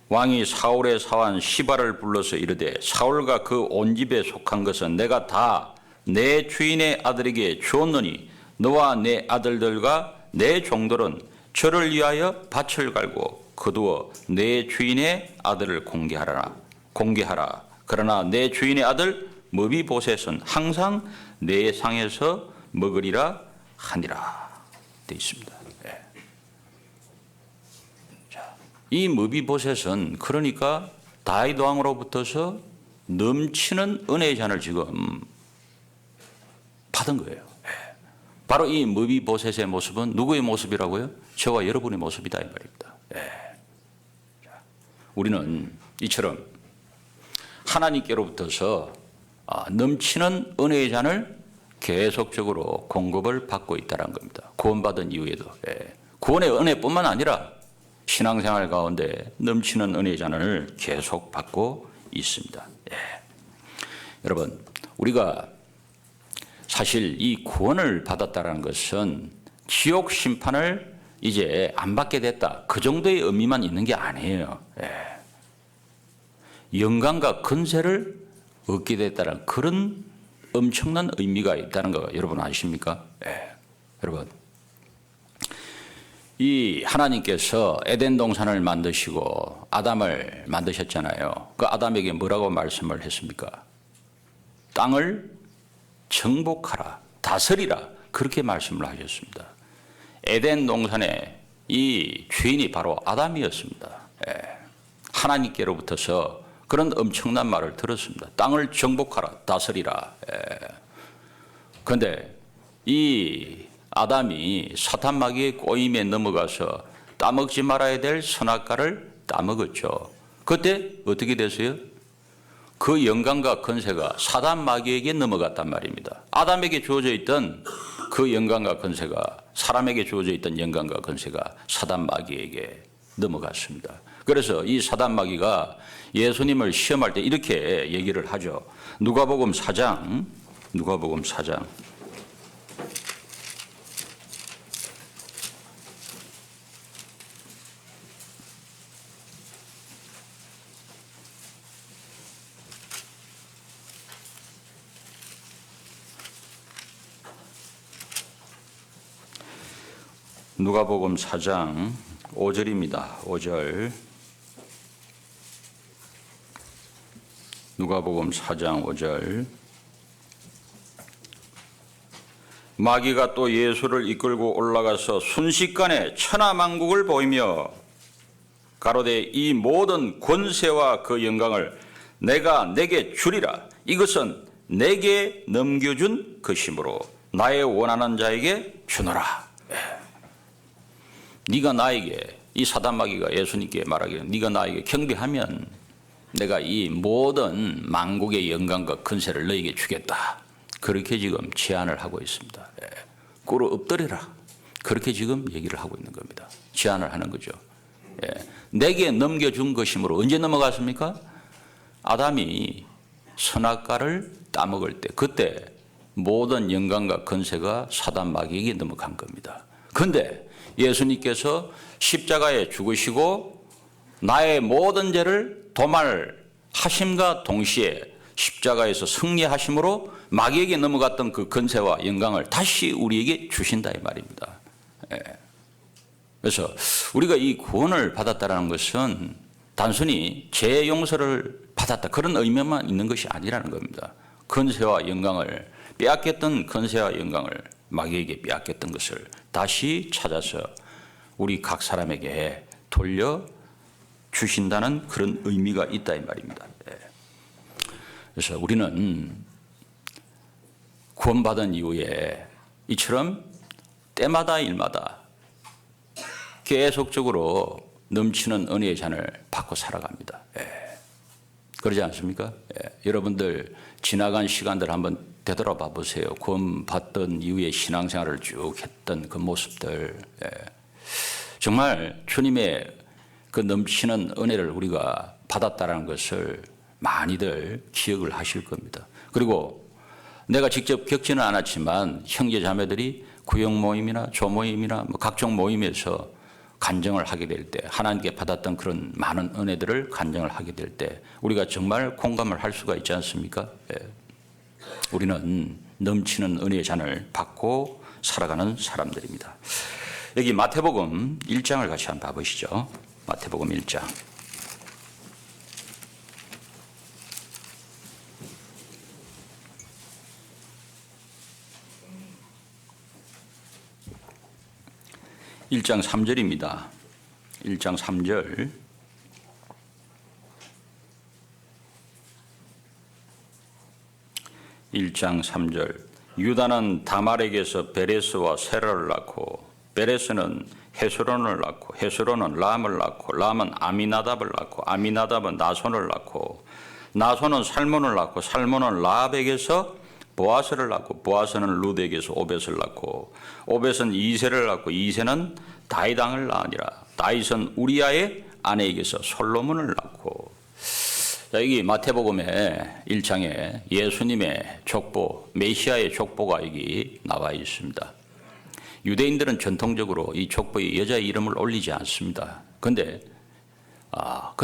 왕이 사울의 사환 시바를 불러서 이르되 사울과 그 온 집에 속한 것은 내가 다 내 주인의 아들에게 주었노니 너와 내 아들들과 내 종들은 저를 위하여 밭을 갈고 거두어 내 주인의 아들을 공개하라. 그러나 내 주인의 아들 무비보셋은 항상 내 상에서 먹으리라 하니라 되어 있습니다. 이 무비보셋은 그러니까 다윗 왕으로부터서 넘치는 은혜의 잔을 지금 받은 거예요. 바로 이 무비보셋의 모습은 누구의 모습이라고요? 저와 여러분의 모습이다 이 말입니다. 우리는 이처럼 하나님께로부터서 넘치는 은혜의 잔을 계속적으로 공급을 받고 있다는 겁니다. 구원받은 이후에도. 구원의 은혜뿐만 아니라 신앙생활 가운데 넘치는 은혜의 잔을 계속 받고 있습니다. 여러분, 우리가 사실 이 구원을 받았다는 것은 지옥 심판을 이제 안 받게 됐다. 그 정도의 의미만 있는 게 아니에요. 영광과 권세를 얻게 됐다는 그런 엄청난 의미가 있다는 거 여러분 아십니까? 여러분, 이 하나님께서 에덴 동산을 만드시고 아담을 만드셨잖아요. 그 아담에게 뭐라고 말씀을 했습니까? 땅을 정복하라, 다스리라 그렇게 말씀을 하셨습니다. 에덴 동산에 이 주인이 바로 아담이었습니다. 하나님께로부터서 그런 엄청난 말을 들었습니다. 땅을 정복하라, 다스리라. 그런데 이 아담이 사탄 마귀의 꼬임에 넘어가서 따먹지 말아야 될 선악과를 따먹었죠. 그때 어떻게 됐어요? 그 영광과 권세가 사단 마귀에게 넘어갔단 말입니다. 아담에게 주어져 있던 그 영광과 권세가, 사람에게 주어져 있던 영광과 권세가 사단 마귀에게 넘어갔습니다. 그래서 이 사단 마귀가 예수님을 시험할 때 이렇게 얘기를 하죠. 누가복음 4장 누가복음 4장 5절입니다. 5절. 누가복음 4장 5절. 마귀가 또 예수를 이끌고 올라가서 순식간에 천하만국을 보이며 가로되 이 모든 권세와 그 영광을 내가 내게 주리라. 이것은 내게 넘겨준 것이므로 나의 원하는 자에게 주노라. 네가 나에게, 이 사단 마귀가 예수님께 말하기를 네가 나에게 경배하면 내가 이 모든 만국의 영광과 권세를 너에게 주겠다. 그렇게 지금 제안을 하고 있습니다. 꿇어 엎드려라. 그렇게 지금 얘기를 하고 있는 겁니다. 제안을 하는 거죠. 내게 넘겨준 것이므로 언제 넘어갔습니까? 아담이 선악과를 따먹을 때, 그때 모든 영광과 권세가 사단 마귀에게 넘어간 겁니다. 그런데 예수님께서 십자가에 죽으시고 나의 모든 죄를 도말하심과 동시에 십자가에서 승리하심으로 마귀에게 넘어갔던 그 권세와 영광을 다시 우리에게 주신다 이 말입니다. 그래서 우리가 이 구원을 받았다는 것은 단순히 죄 용서를 받았다 그런 의미만 있는 것이 아니라는 겁니다. 권세와 영광을 빼앗겼던 권세와 영광을 마귀에게 빼앗겼던 것을 다시 찾아서 우리 각 사람에게 돌려 주신다는 그런 의미가 있다 이 말입니다. 그래서 우리는 구원받은 이후에 이처럼 때마다 일마다 계속적으로 넘치는 은혜의 잔을 받고 살아갑니다. 그러지 않습니까? 여러분들 지나간 시간들 한번 되돌아봐 보세요. 구원받던 이후에 신앙생활을 쭉 했던 그 모습들. 정말 주님의 그 넘치는 은혜를 우리가 받았다는 것을 많이들 기억을 하실 겁니다. 그리고 내가 직접 겪지는 않았지만 형제 자매들이 구역 모임이나 조모임이나 뭐 각종 모임에서 간증을 하게 될 때, 하나님께 받았던 그런 많은 은혜들을 간증을 하게 될 때 우리가 정말 공감을 할 수가 있지 않습니까? 우리는 넘치는 은혜의 잔을 받고 살아가는 사람들입니다. 여기 마태복음 1장을 같이 한번 봐보시죠. 마태복음 1장. (1장 3절입니다) 1장 3절. (1장 3절) 유다는 다말에게서 베레스와 세라를 낳고 베레스는 헤스론을 낳고 헤스론은 람을 낳고 람은 아미나답을 낳고 아미나답은 나손을 낳고 나손은 살몬을 낳고 살몬은 라합에게서 보아스를 낳고 보아스는 룻에게서 오벳을 낳고 오벳은 이세를 낳고 이세는 다이당을 낳으니라. 다윗은 우리아의 아내에게서 솔로몬을 낳고. 자, 여기 마태복음의 1장에 예수님의 족보, 메시아의 족보가 여기 나와 있습니다. 유대인들은 전통적으로 이 족보에 여자의 이름을 올리지 않습니다. 근데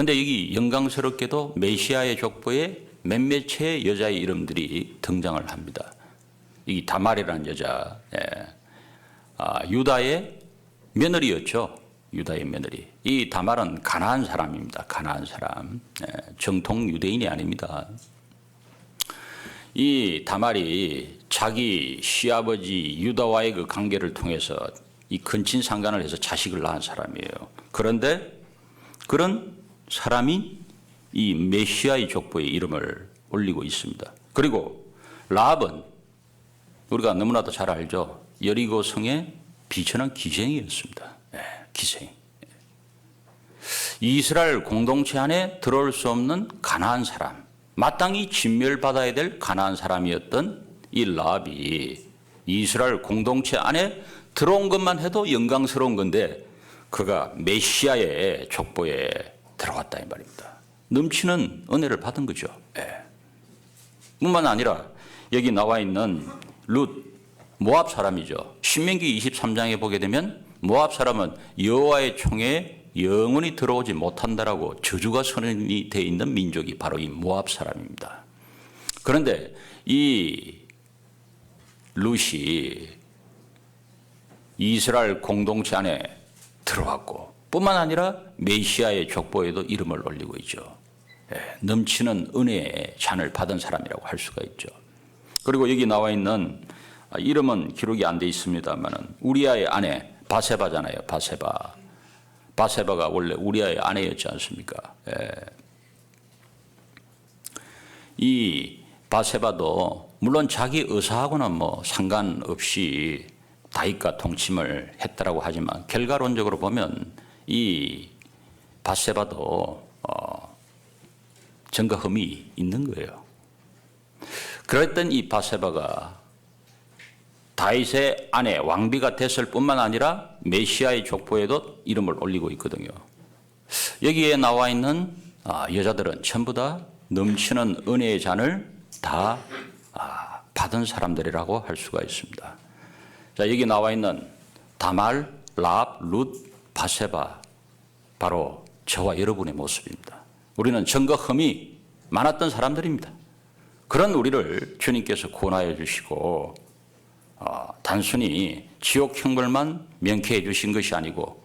여기 영광스럽게도 메시아의 족보에 몇몇 채의 여자의 이름들이 등장을 합니다. 이 다말이라는 여자, 유다의 며느리였죠. 유다의 며느리. 이 다말은 가나안 사람입니다. 가나안 사람. 정통 유대인이 아닙니다. 이 다말이 자기 시아버지 유다와의 그 관계를 통해서 이 근친상간을 해서 자식을 낳은 사람이에요. 그런데 그런 사람이 이 메시아의 족보에 이름을 올리고 있습니다. 그리고 라합은 우리가 너무나도 잘 알죠. 여리고 성의 비천한 기생이었습니다. 기생. 이스라엘 공동체 안에 들어올 수 없는 가나안 사람, 마땅히 진멸받아야 될 가나안 사람이었던 이 라합이 이스라엘 공동체 안에 들어온 것만 해도 영광스러운 건데 그가 메시아의 족보에 들어갔다 이 말입니다. 넘치는 은혜를 받은 거죠. 뿐만 아니라 여기 나와 있는 룻, 모압 사람이죠. 신명기 23장에 보게 되면 모압 사람은 여호와의 총에 영원히 들어오지 못한다라고 저주가 선언이 되어 있는 민족이 바로 이 모압 사람입니다. 그런데 이 룻이 이스라엘 공동체 안에 들어왔고 뿐만 아니라 메시아의 족보에도 이름을 올리고 있죠. 넘치는 은혜의 잔을 받은 사람이라고 할 수가 있죠. 그리고 여기 나와 있는 이름은 기록이 안 돼 있습니다만 우리아의 아내 바세바잖아요. 바세바가 원래 우리아의 아내였지 않습니까? 이 바세바도 물론 자기 의사하고는 뭐 상관없이 다윗과 동침을 했다라고 하지만 결과론적으로 보면 이 바세바도 전과 흠이 있는 거예요. 그랬던 이 바세바가 다윗의 아내 왕비가 됐을 뿐만 아니라 메시아의 족보에도 이름을 올리고 있거든요. 여기에 나와 있는 여자들은 전부 다 넘치는 은혜의 잔을 다 받은 사람들이라고 할 수가 있습니다. 자, 여기 나와 있는 다말, 라합, 룻, 바세바 바로 저와 여러분의 모습입니다. 우리는 전과 흠이 많았던 사람들입니다. 그런 우리를 주님께서 구원하여 주시고 단순히 지옥 형벌만 명쾌해 주신 것이 아니고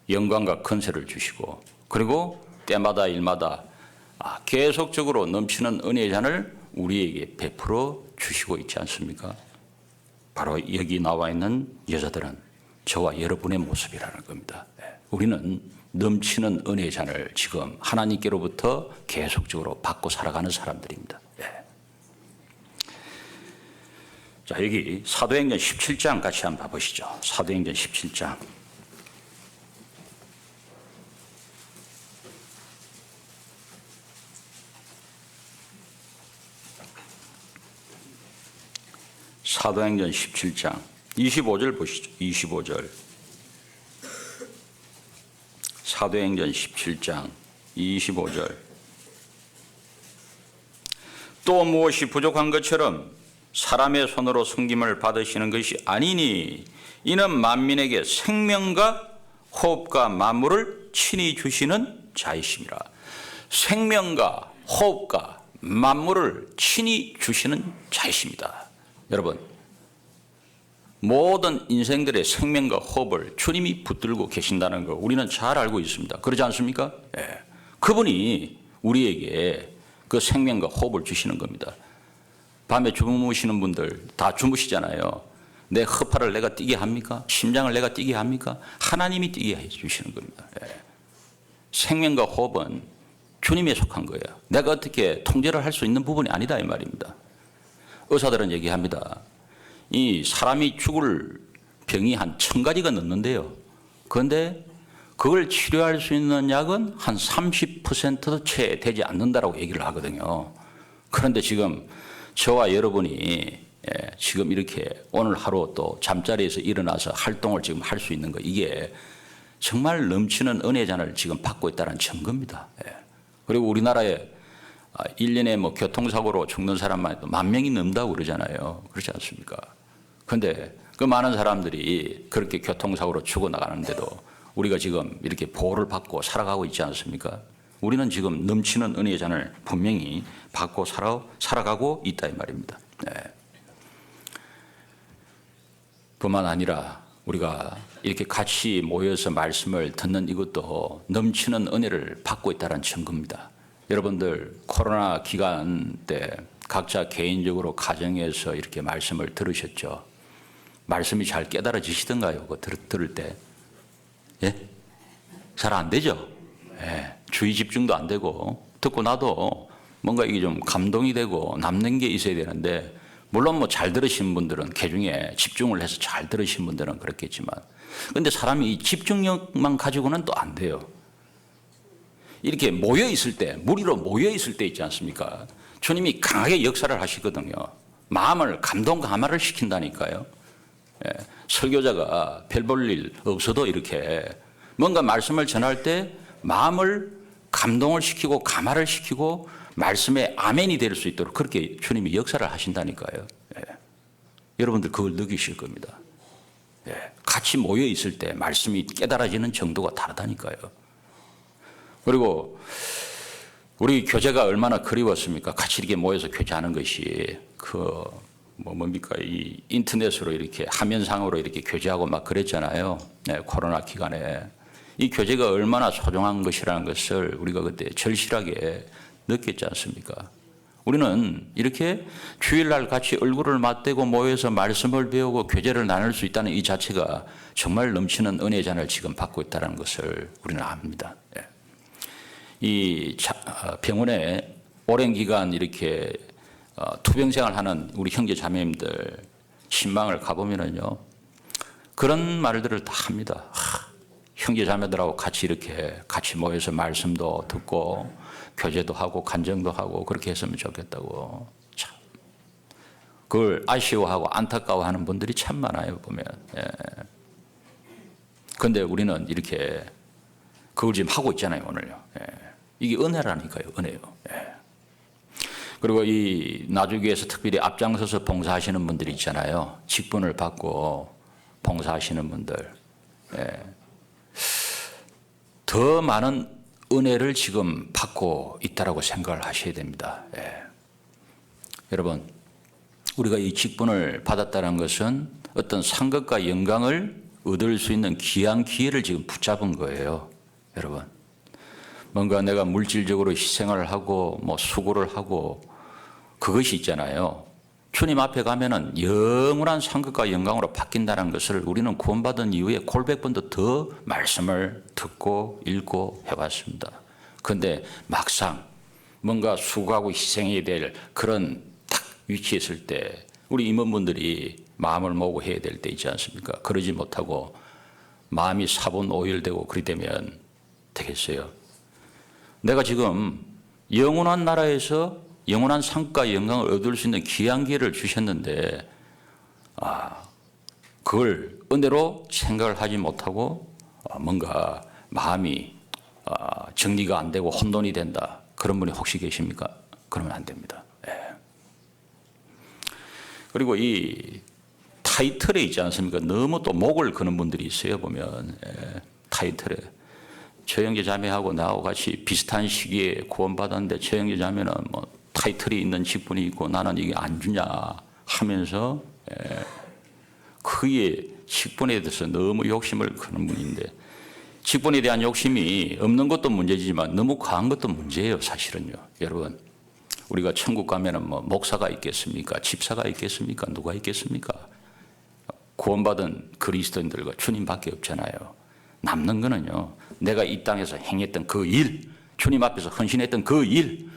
영광과 권세를 주시고 그리고 때마다 일마다 계속적으로 넘치는 은혜의 잔을 우리에게 베풀어 주시고 있지 않습니까? 바로 여기 나와 있는 여자들은 저와 여러분의 모습이라는 겁니다. 우리는 넘치는 은혜의 잔을 지금 하나님께로부터 계속적으로 받고 살아가는 사람들입니다. 자, 여기 사도행전 17장 같이 한번 봐보시죠. 사도행전 17장. 사도행전 17장 25절 보시죠. 25절. 사도행전 17장 25절. 또 무엇이 부족한 것처럼 사람의 손으로 섬김을 받으시는 것이 아니니 이는 만민에게 생명과 호흡과 만물을 친히 주시는 자이심이라. 생명과 호흡과 만물을 친히 주시는 자이십니다. 여러분, 모든 인생들의 생명과 호흡을 주님이 붙들고 계신다는 거 우리는 잘 알고 있습니다. 그렇지 않습니까? 그분이 우리에게 그 생명과 호흡을 주시는 겁니다. 밤에 주무시는 분들 다 주무시잖아요. 내 허파를 내가 뛰게 합니까? 심장을 내가 뛰게 합니까? 하나님이 뛰게 해주시는 겁니다. 생명과 호흡은 주님에 속한 거예요. 내가 어떻게 통제를 할 수 있는 부분이 아니다 이 말입니다. 의사들은 얘기합니다. 이 사람이 죽을 병이 한 1000가지가 넘는데요. 그런데 그걸 치료할 수 있는 약은 한 30%도 채 되지 않는다라고 얘기를 하거든요. 그런데 지금 저와 여러분이 지금 이렇게 오늘 하루 또 잠자리에서 일어나서 활동을 지금 할 수 있는 거 이게 정말 넘치는 은혜 잔을 지금 받고 있다는 증거입니다. 그리고 우리나라에 1년에 뭐 교통사고로 죽는 사람만 해도 10,000명이 넘다고 그러잖아요. 그렇지 않습니까? 그런데 그 많은 사람들이 그렇게 교통사고로 죽어나가는데도 우리가 지금 이렇게 보호를 받고 살아가고 있지 않습니까? 우리는 지금 넘치는 은혜의 잔을 분명히 받고 살아가고 있다 이 말입니다. 뿐만 아니라 우리가 이렇게 같이 모여서 말씀을 듣는 이것도 넘치는 은혜를 받고 있다는 증거입니다. 여러분들 코로나 기간 때 각자 개인적으로 가정에서 이렇게 말씀을 들으셨죠. 말씀이 잘 깨달아지시던가요? 그거 들을 때? 예? 잘 안 되죠? 예. 주의 집중도 안 되고, 듣고 나도 뭔가 이게 좀 감동이 되고 남는 게 있어야 되는데, 물론 뭐 잘 들으신 분들은, 개중에 집중을 해서 잘 들으신 분들은 그렇겠지만, 근데 사람이 이 집중력만 가지고는 또 안 돼요. 이렇게 모여 있을 때, 무리로 모여 있을 때 있지 않습니까? 주님이 강하게 역사를 하시거든요. 마음을 감동 감화를 시킨다니까요. 예, 설교자가 별 볼 일 없어도 이렇게 뭔가 말씀을 전할 때 마음을 감동을 시키고 감화를 시키고 말씀에 아멘이 될 수 있도록 그렇게 주님이 역사를 하신다니까요. 예. 여러분들 그걸 느끼실 겁니다. 예. 같이 모여 있을 때 말씀이 깨달아지는 정도가 다르다니까요. 그리고 우리 교제가 얼마나 그리웠습니까? 같이 이렇게 모여서 교제하는 것이 뭡니까? 이 인터넷으로 이렇게 화면상으로 이렇게 교제하고 막 그랬잖아요. 네, 코로나 기간에. 이 교제가 얼마나 소중한 것이라는 것을 우리가 그때 절실하게 느꼈지 않습니까? 우리는 이렇게 주일날 같이 얼굴을 맞대고 모여서 말씀을 배우고 교제를 나눌 수 있다는 이 자체가 정말 넘치는 은혜의 잔을 지금 받고 있다는 것을 우리는 압니다. 네. 이 병원에 오랜 기간 이렇게 투병생활 하는 우리 형제 자매님들 신방을 가보면은요, 그런 말들을 다 합니다. 형제 자매들하고 같이 이렇게 같이 모여서 말씀도 듣고 교제도 하고 간증도 하고 그렇게 했으면 좋겠다고. 참 그걸 아쉬워하고 안타까워하는 분들이 참 많아요, 보면. 예. 그런데 우리는 이렇게 그걸 지금 하고 있잖아요, 오늘요. 예. 이게 은혜라니까요, 은혜요. 예. 그리고 이 나주교에서 특별히 앞장서서 봉사하시는 분들이 있잖아요. 직분을 받고 봉사하시는 분들. 예. 더 많은 은혜를 지금 받고 있다라고 생각을 하셔야 됩니다. 예. 여러분, 우리가 이 직분을 받았다는 것은 어떤 상급과 영광을 얻을 수 있는 귀한 기회를 지금 붙잡은 거예요. 여러분, 뭔가 내가 물질적으로 희생을 하고 뭐 수고를 하고 그것이 있잖아요. 주님 앞에 가면은 영원한 상급과 영광으로 바뀐다는 것을 우리는 구원받은 이후에 골백번도 더 말씀을 듣고 읽고 해왔습니다. 그런데 막상 뭔가 수고하고 희생해야 될 그런 딱 위치에 있을 때 우리 임원분들이 마음을 모으고 해야 될 때 있지 않습니까? 그러지 못하고 마음이 사분오열되고 그리 되면 되겠어요. 내가 지금 영원한 나라에서 영원한 상과 영광을 얻을 수 있는 귀한 기회를 주셨는데 그걸 은혜로 생각을 하지 못하고 뭔가 마음이 정리가 안 되고 혼돈이 된다. 그런 분이 혹시 계십니까? 그러면 안 됩니다. 예. 그리고 이 타이틀에 있지 않습니까? 너무 또 목을 거는 분들이 있어요, 보면. 예. 타이틀에. 최영재 자매하고 나하고 같이 비슷한 시기에 구원받았는데 최영재 자매는 뭐 타이틀이 있는 직분이 있고 나는 이게 안 주냐 하면서 그의 직분에 대해서 너무 욕심을 거는 분인데, 직분에 대한 욕심이 없는 것도 문제지만 너무 과한 것도 문제예요, 사실은요. 여러분, 우리가 천국 가면은 뭐 목사가 있겠습니까? 집사가 있겠습니까? 누가 있겠습니까? 구원받은 그리스도인들과 주님밖에 없잖아요. 남는 거는요, 내가 이 땅에서 행했던 그 일, 주님 앞에서 헌신했던 그 일,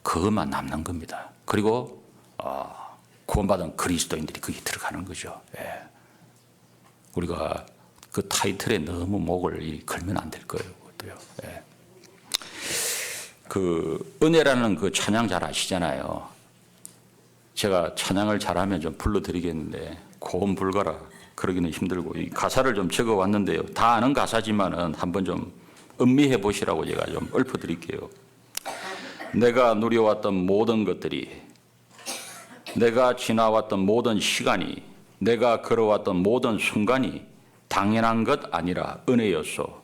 그것만 남는 겁니다. 그리고 구원받은 그리스도인들이 거기 들어가는 거죠. 예. 우리가 그 타이틀에 너무 목을 걸면 안 될 거예요. 그것도요. 예. 그 은혜라는 그 찬양 잘 아시잖아요. 제가 찬양을 잘하면 좀 불러드리겠는데 고음 불가라 그러기는 힘들고 이 가사를 좀 적어왔는데요. 다 아는 가사지만은 한번 좀 음미해 보시라고 제가 좀 읊어드릴게요. 내가 누려왔던 모든 것들이, 내가 지나왔던 모든 시간이, 내가 걸어왔던 모든 순간이 당연한 것 아니라 은혜였소.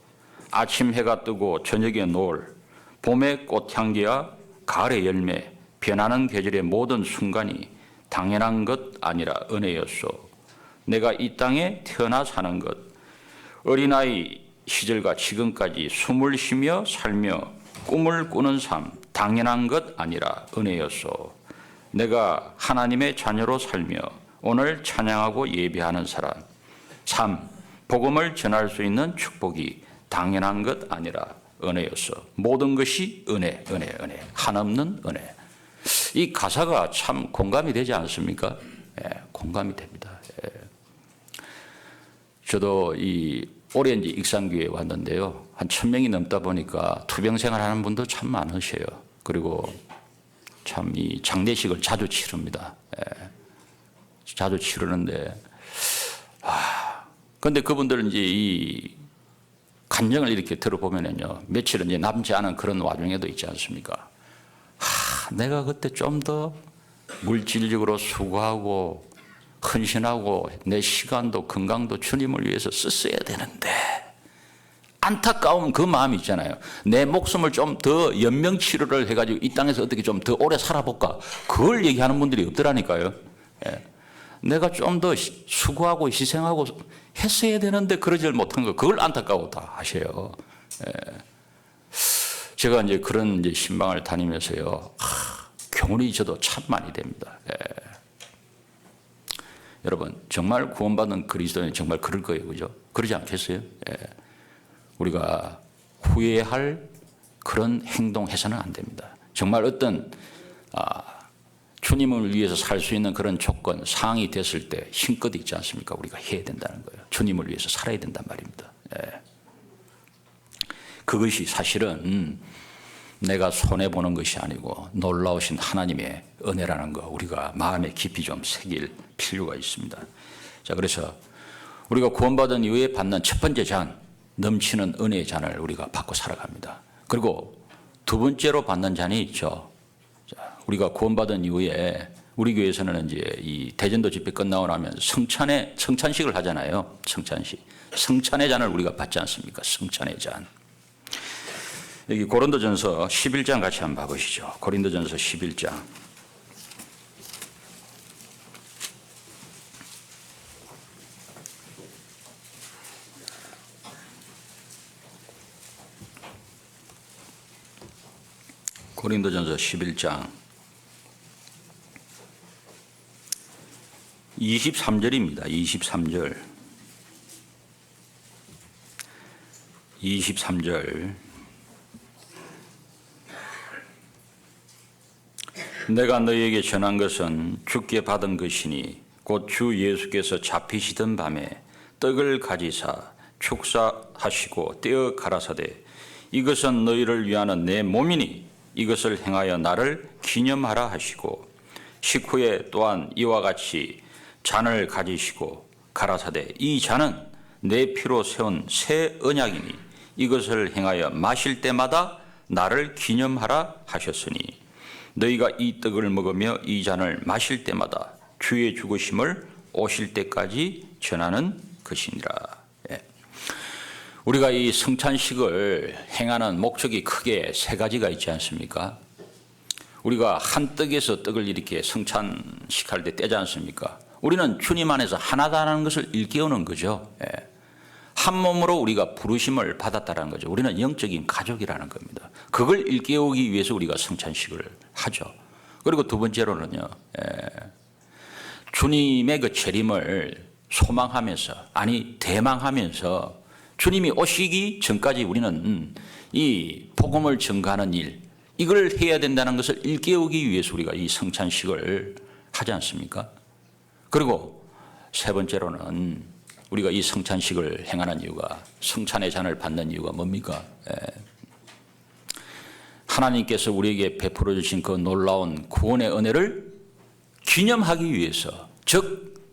아침 해가 뜨고 저녁에 노을, 봄의 꽃향기와 가을의 열매, 변하는 계절의 모든 순간이 당연한 것 아니라 은혜였소. 내가 이 땅에 태어나 사는 것, 어린아이 시절과 지금까지 숨을 쉬며 살며 꿈을 꾸는 삶, 당연한 것 아니라 은혜였소. 내가 하나님의 자녀로 살며 오늘 찬양하고 예배하는 사람, 3. 복음을 전할 수 있는 축복이 당연한 것 아니라 은혜였어. 모든 것이 은혜, 은혜, 은혜. 한없는 은혜. 이 가사가 참 공감이 되지 않습니까? 예, 공감이 됩니다. 예. 저도 올해 이제 익산교회에 왔는데요. 한 1000명이 넘다 보니까 투병 생활하는 분도 참 많으셔요. 그리고 참 이 장례식을 자주 치릅니다. 예. 자주 치르는데, 근데 그분들은 이제 이 간증을 이렇게 들어보면요. 며칠은 이제 남지 않은 그런 와중에도 있지 않습니까? 내가 그때 좀 더 물질적으로 수고하고 헌신하고 내 시간도 건강도 주님을 위해서 썼어야 되는데, 안타까운 그 마음이 있잖아요. 내 목숨을 좀 더 연명치료를 해가지고 이 땅에서 어떻게 좀 더 오래 살아볼까? 그걸 얘기하는 분들이 없더라니까요. 예. 내가 좀 더 수고하고 희생하고 했어야 되는데 그러질 못한 거, 그걸 안타까워 다 하셔요. 예. 제가 이제 그런 이제 신방을 다니면서요, 교훈이 저도 참 많이 됩니다. 예. 여러분, 정말 구원받은 그리스도인은 정말 그럴 거예요, 그죠? 그러지 않겠어요? 예. 우리가 후회할 그런 행동해서는 안 됩니다. 정말 어떤 주님을 위해서 살 수 있는 그런 조건, 상황이 됐을 때 힘껏 있지 않습니까? 우리가 해야 된다는 거예요. 주님을 위해서 살아야 된단 말입니다. 예. 그것이 사실은 내가 손해보는 것이 아니고 놀라우신 하나님의 은혜라는 거, 우리가 마음에 깊이 좀 새길 필요가 있습니다. 자, 그래서 우리가 구원받은 이후에 받는 첫 번째 잔, 넘치는 은혜의 잔을 우리가 받고 살아갑니다. 그리고 두 번째로 받는 잔이 있죠. 우리가 구원받은 이후에 우리 교회에서는 이제 이 대전도 집회 끝나고 나면 성찬식을 하잖아요. 성찬의 잔을 우리가 받지 않습니까? 성찬의 잔. 여기 고린도전서 11장 같이 한번 봐보시죠. 고린도전서 11장. 고린도전서 11장 23절입니다. 23절. 내가 너희에게 전한 것은 주께 받은 것이니 곧 주 예수께서 잡히시던 밤에 떡을 가지사 축사하시고 떼어 가라사대 이것은 너희를 위하는 내 몸이니 이것을 행하여 나를 기념하라 하시고 식후에 또한 이와 같이 잔을 가지시고 가라사대 이 잔은 내 피로 세운 새 언약이니 이것을 행하여 마실 때마다 나를 기념하라 하셨으니 너희가 이 떡을 먹으며 이 잔을 마실 때마다 주의 죽으심을 오실 때까지 전하는 것이니라. 예. 우리가 이 성찬식을 행하는 목적이 크게 세 가지가 있지 않습니까? 우리가 한 떡에서 떡을 이렇게 성찬식할 때 떼지 않습니까? 우리는 주님 안에서 하나다라는 것을 일깨우는 거죠. 예. 한 몸으로 우리가 부르심을 받았다는 거죠. 우리는 영적인 가족이라는 겁니다. 그걸 일깨우기 위해서 우리가 성찬식을 하죠. 그리고 두 번째로는요, 주님의 그 재림을 소망하면서, 아니 대망하면서 주님이 오시기 전까지 우리는 이 복음을 전가하는 일, 이걸 해야 된다는 것을 일깨우기 위해서 우리가 이 성찬식을 하지 않습니까? 그리고 세 번째로는 우리가 이 성찬식을 행하는 이유가, 성찬의 잔을 받는 이유가 뭡니까? 하나님께서 우리에게 베풀어 주신 그 놀라운 구원의 은혜를 기념하기 위해서, 즉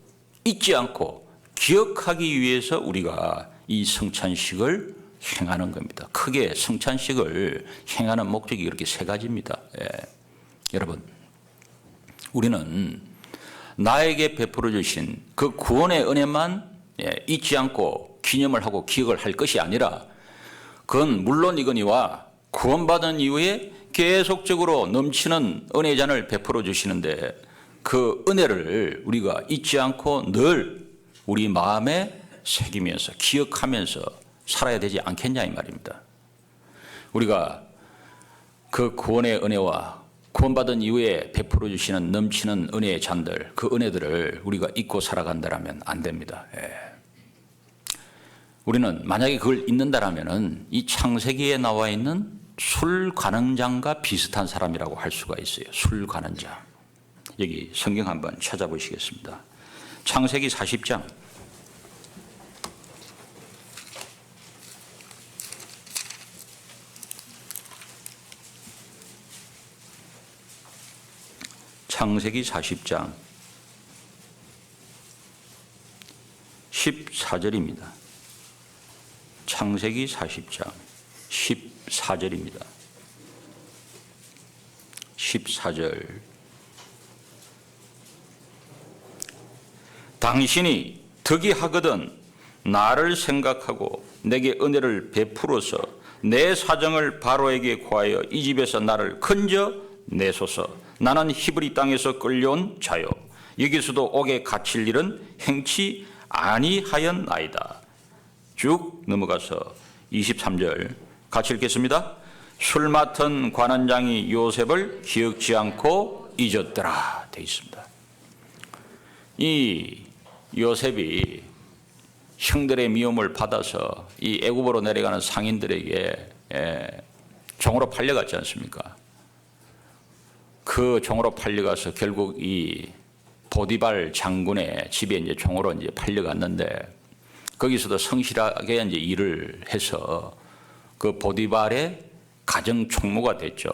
잊지 않고 기억하기 위해서 우리가 이 성찬식을 행하는 겁니다. 크게 성찬식을 행하는 목적이 이렇게 세 가지입니다. 여러분, 우리는 나에게 베풀어 주신 그 구원의 은혜만 잊지 않고 기념을 하고 기억을 할 것이 아니라, 그건 물론이거니와 구원받은 이후에 계속적으로 넘치는 은혜의 잔을 베풀어 주시는데 그 은혜를 우리가 잊지 않고 늘 우리 마음에 새기면서 기억하면서 살아야 되지 않겠냐 이 말입니다. 우리가 그 구원의 은혜와 구원받은 이후에 베풀어 주시는 넘치는 은혜의 잔들, 그 은혜들을 우리가 잊고 살아간다면 안 됩니다. 우리는 만약에 그걸 잊는다면 이 창세기에 나와 있는 술 관원장과 비슷한 사람이라고 할 수가 있어요. 술 관원장. 여기 성경 한번 찾아보시겠습니다. 창세기 40장. 창세기 40장 14절입니다. 창세기 40장 14절입니다. 14절. 당신이 덕이 하거든 나를 생각하고 내게 은혜를 베풀어서 내 사정을 바로에게 고하여 이 집에서 나를 건져 내소서. 나는 히브리 땅에서 끌려온 자요 여기서도 옥에 갇힐 일은 행치 아니하였나이다. 쭉 넘어가서 23절 같이 읽겠습니다. 술 맡은 관원장이 요셉을 기억지 않고 잊었더라 되어 있습니다. 이 요셉이 형들의 미움을 받아서 이 애굽으로 내려가는 상인들에게 종으로 팔려갔지 않습니까? 그 종으로 팔려가서 결국 이 보디발 장군의 집에 이제 종으로 이제 팔려갔는데 거기서도 성실하게 이제 일을 해서 그 보디발의 가정 총무가 됐죠.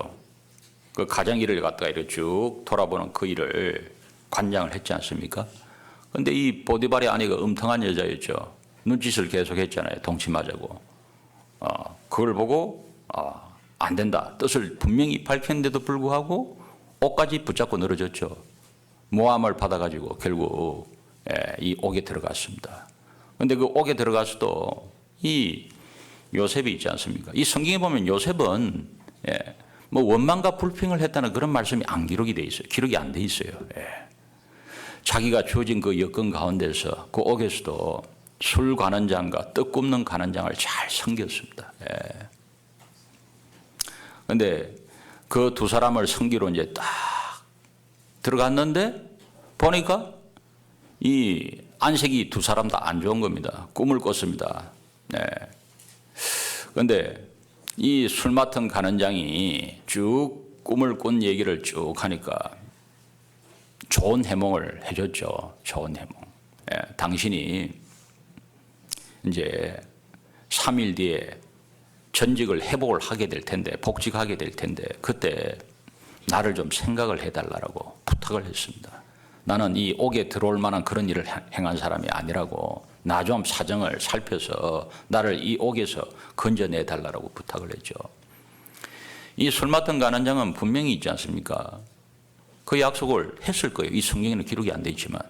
그 가정 일을 갖다가 이렇게 쭉 돌아보는 그 일을 관장을 했지 않습니까? 그런데 이 보디발의 아내가 음탕한 여자였죠. 눈짓을 계속 했잖아요. 동침하자고. 그걸 보고 안 된다. 뜻을 분명히 밝혔는데도 불구하고 옥까지 붙잡고 늘어졌죠. 모함을 받아가지고 결국 이 옥에 들어갔습니다. 그런데 그 옥에 들어가서도 이 요셉이 있지 않습니까? 이 성경에 보면 요셉은 뭐 원망과 불평을 했다는 그런 말씀이 안 기록이 돼 있어요. 기록이 안 돼 있어요. 자기가 주어진 그 여건 가운데서 그 옥에서도 술 관원장과 떡 굽는 관원장을 잘 섬겼습니다. 그런데 그 두 사람을 섬기러 이제 딱 들어갔는데 보니까 이 안색이 두 사람 다 안 좋은 겁니다. 꿈을 꿨습니다. 그런데 이 술 맡은 관원장이 쭉 꿈을 꾼 얘기를 쭉 하니까 좋은 해몽을 해줬죠. 좋은 해몽. 당신이 이제 3일 뒤에 전직을 회복을 하게 될 텐데, 복직하게 될 텐데, 그때 나를 좀 생각을 해달라고 부탁을 했습니다. 나는 이 옥에 들어올 만한 그런 일을 행한 사람이 아니라고 나 좀 사정을 살펴서 나를 이 옥에서 건져내달라고 부탁을 했죠. 이 술 맡은 관원장은 분명히 있지 않습니까? 그 약속을 했을 거예요. 이 성경에는 기록이 안 돼 있지만.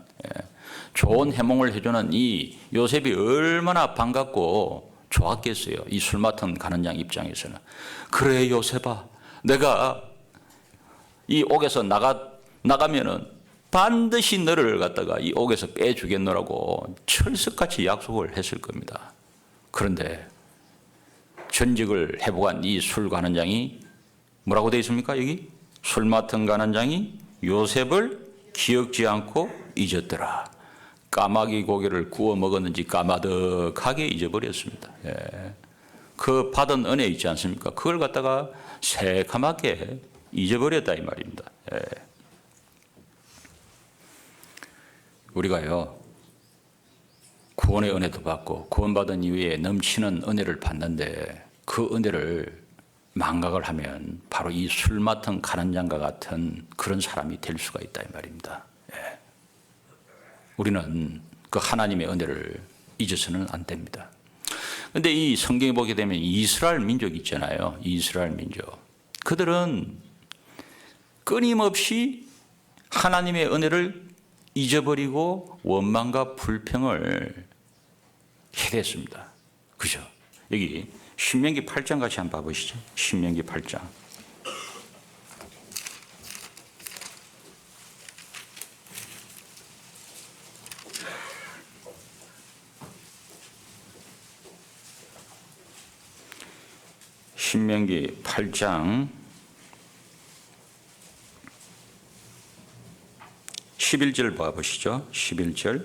좋은 해몽을 해주는 이 요셉이 얼마나 반갑고 좋았겠어요. 이 술 맡은 관원장 입장에서는. 그래 요셉아, 내가 이 옥에서 나가면은 반드시 너를 갖다가 이 옥에서 빼주겠노라고 철석같이 약속을 했을 겁니다. 그런데 전직을 회복한 이 술 관원장이 뭐라고 되어 있습니까? 여기 술 맡은 관원장이 요셉을 기억지 않고 잊었더라. 까마귀 고기를 구워 먹었는지 까마득하게 잊어버렸습니다. 그 받은 은혜 있지 않습니까? 그걸 갖다가 새카맣게 잊어버렸다 이 말입니다. 우리가요 구원의 은혜도 받고 구원받은 이후에 넘치는 은혜를 받는데 그 은혜를 망각을 하면 바로 이 술 맡은 관원장과 같은 그런 사람이 될 수가 있다 이 말입니다. 우리는 그 하나님의 은혜를 잊어서는 안 됩니다. 그런데 이 성경에 보게 되면 이스라엘 민족 있잖아요. 이스라엘 민족. 그들은 끊임없이 하나님의 은혜를 잊어버리고 원망과 불평을 해댔습니다. 그죠? 여기 신명기 8장 같이 한번 봐보시죠. 신명기 8장. 신명기 8장 11절 봐보시죠. 11절.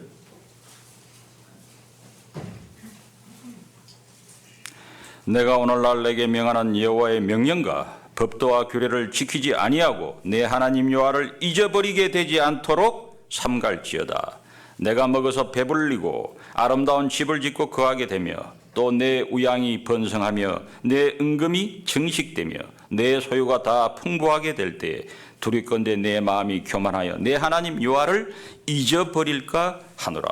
내가 오늘날 내게 명하는 여호와의 명령과 법도와 규례를 지키지 아니하고 내 하나님 여호와를 잊어버리게 되지 않도록 삼갈지어다. 내가 먹어서 배불리고 아름다운 집을 짓고 거하게 되며 또 내 우양이 번성하며 내 은금이 증식되며 내 소유가 다 풍부하게 될 때에 두렵건대 내 마음이 교만하여 내 하나님 여호와를 잊어버릴까 하노라.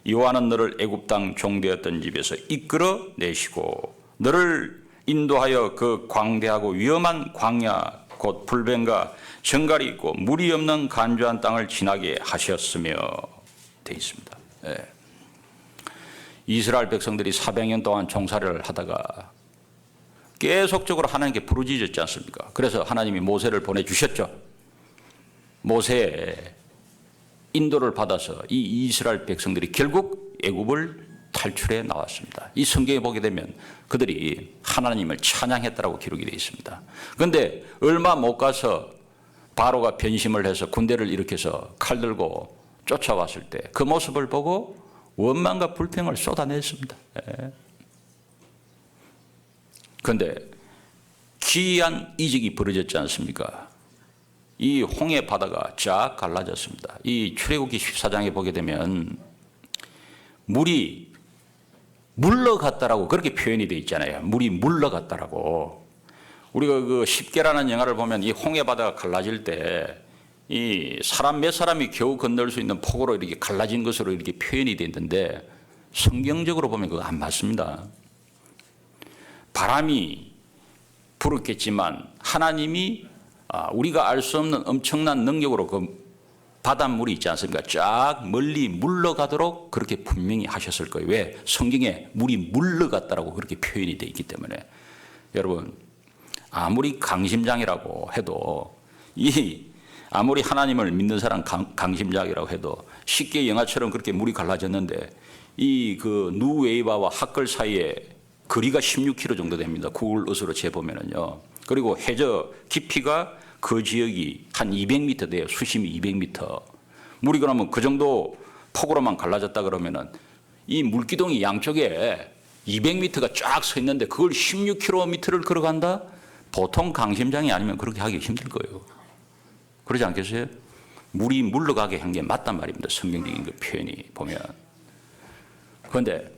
여호와는 너를 애굽 땅 종되었던 집에서 이끌어 내시고 너를 인도하여 그 광대하고 위험한 광야 곧 불뱀과 정갈이 있고 물이 없는 간주한 땅을 지나게 하셨으며 되어 있습니다. 예. 이스라엘 백성들이 400년 동안 종살이를 하다가 계속적으로 하나님께 부르짖었지 않습니까? 그래서 하나님이 모세를 보내주셨죠. 모세의 인도를 받아서 이 이스라엘 백성들이 결국 애굽을 탈출해 나왔습니다. 이 성경에 보게 되면 그들이 하나님을 찬양했다라고 기록이 되어 있습니다. 그런데 얼마 못 가서 바로가 변심을 해서 군대를 일으켜서 칼 들고 쫓아왔을 때 그 모습을 보고 원망과 불평을 쏟아냈습니다. 그런데 기이한 이적이 벌어졌지 않습니까? 이 홍해 바다가 쫙 갈라졌습니다. 이 출애굽기 14장에 보게 되면 물이 물러갔다라고 그렇게 표현이 되어 있잖아요. 물이 물러갔다라고. 우리가 그 십계라는 영화를 보면 이 홍해 바다가 갈라질 때 이 사람 몇 사람이 겨우 건널 수 있는 폭으로 이렇게 갈라진 것으로 이렇게 표현이 되어 있는데 성경적으로 보면 그거 안 맞습니다. 바람이 불었겠지만 하나님이 우리가 알 수 없는 엄청난 능력으로 그 바닷물이 있지 않습니까? 쫙 멀리 물러가도록 그렇게 분명히 하셨을 거예요. 왜? 성경에 물이 물러갔다라고 그렇게 표현이 되어 있기 때문에. 여러분, 아무리 강심장이라고 해도 아무리 하나님을 믿는 사람 강심장이라고 해도 쉽게 영화처럼 그렇게 물이 갈라졌는데 이 그 누웨이바와 핫걸 사이에 거리가 16km 정도 됩니다. 구글 어스로 재보면은요. 그리고 해저 깊이가 그 지역이 한 200m 돼요. 수심이 200m. 물이 그러면 그 정도 폭으로만 갈라졌다 그러면은 이 물기둥이 양쪽에 200m가 쫙 서 있는데 그걸 16km를 걸어간다? 보통 강심장이 아니면 그렇게 하기 힘들 거예요. 그러지 않겠어요? 물이 물러가게 한 게 맞단 말입니다. 성경적인 그 표현이 보면. 그런데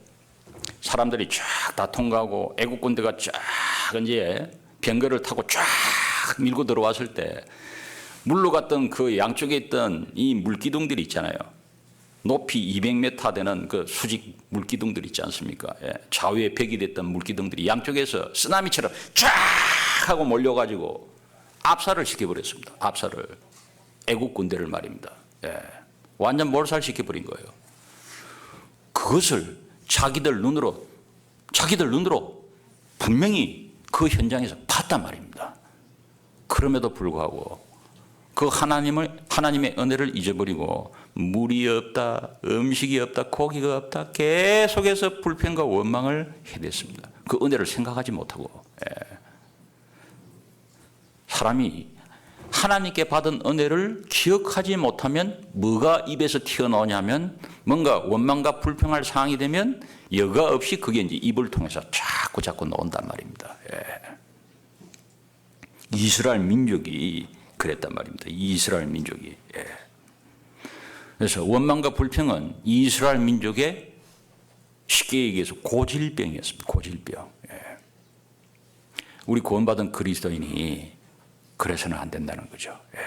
사람들이 쫙 다 통과하고 애국 군대가 쫙 이제 병거를 타고 쫙 밀고 들어왔을 때 물러갔던 그 양쪽에 있던 이 물기둥들이 있잖아요. 높이 200m 되는 그 수직 물기둥들 있지 않습니까? 예. 좌우에 벽이 됐던 물기둥들이 양쪽에서 쓰나미처럼 쫙 하고 몰려가지고 압살을 시켜버렸습니다. 압살을. 애국 군대를 말입니다. 예. 완전 몰살시켜버린 거예요. 그것을 자기들 눈으로 분명히 그 현장에서 봤단 말입니다. 그럼에도 불구하고 그 하나님의 은혜를 잊어버리고 물이 없다, 음식이 없다, 고기가 없다 계속해서 불평과 원망을 해댔습니다. 그 은혜를 생각하지 못하고. 예. 사람이 하나님께 받은 은혜를 기억하지 못하면 뭐가 입에서 튀어나오냐면 뭔가 원망과 불평할 상황이 되면 여과 없이 그게 이제 입을 통해서 자꾸 나온단 말입니다. 예. 이스라엘 민족이 그랬단 말입니다. 이스라엘 민족이. 예. 그래서 원망과 불평은 이스라엘 민족의 쉽게 얘기해서 고질병이었습니다. 고질병. 예. 우리 구원받은 그리스도인이 그래서는 안 된다는 거죠. 예.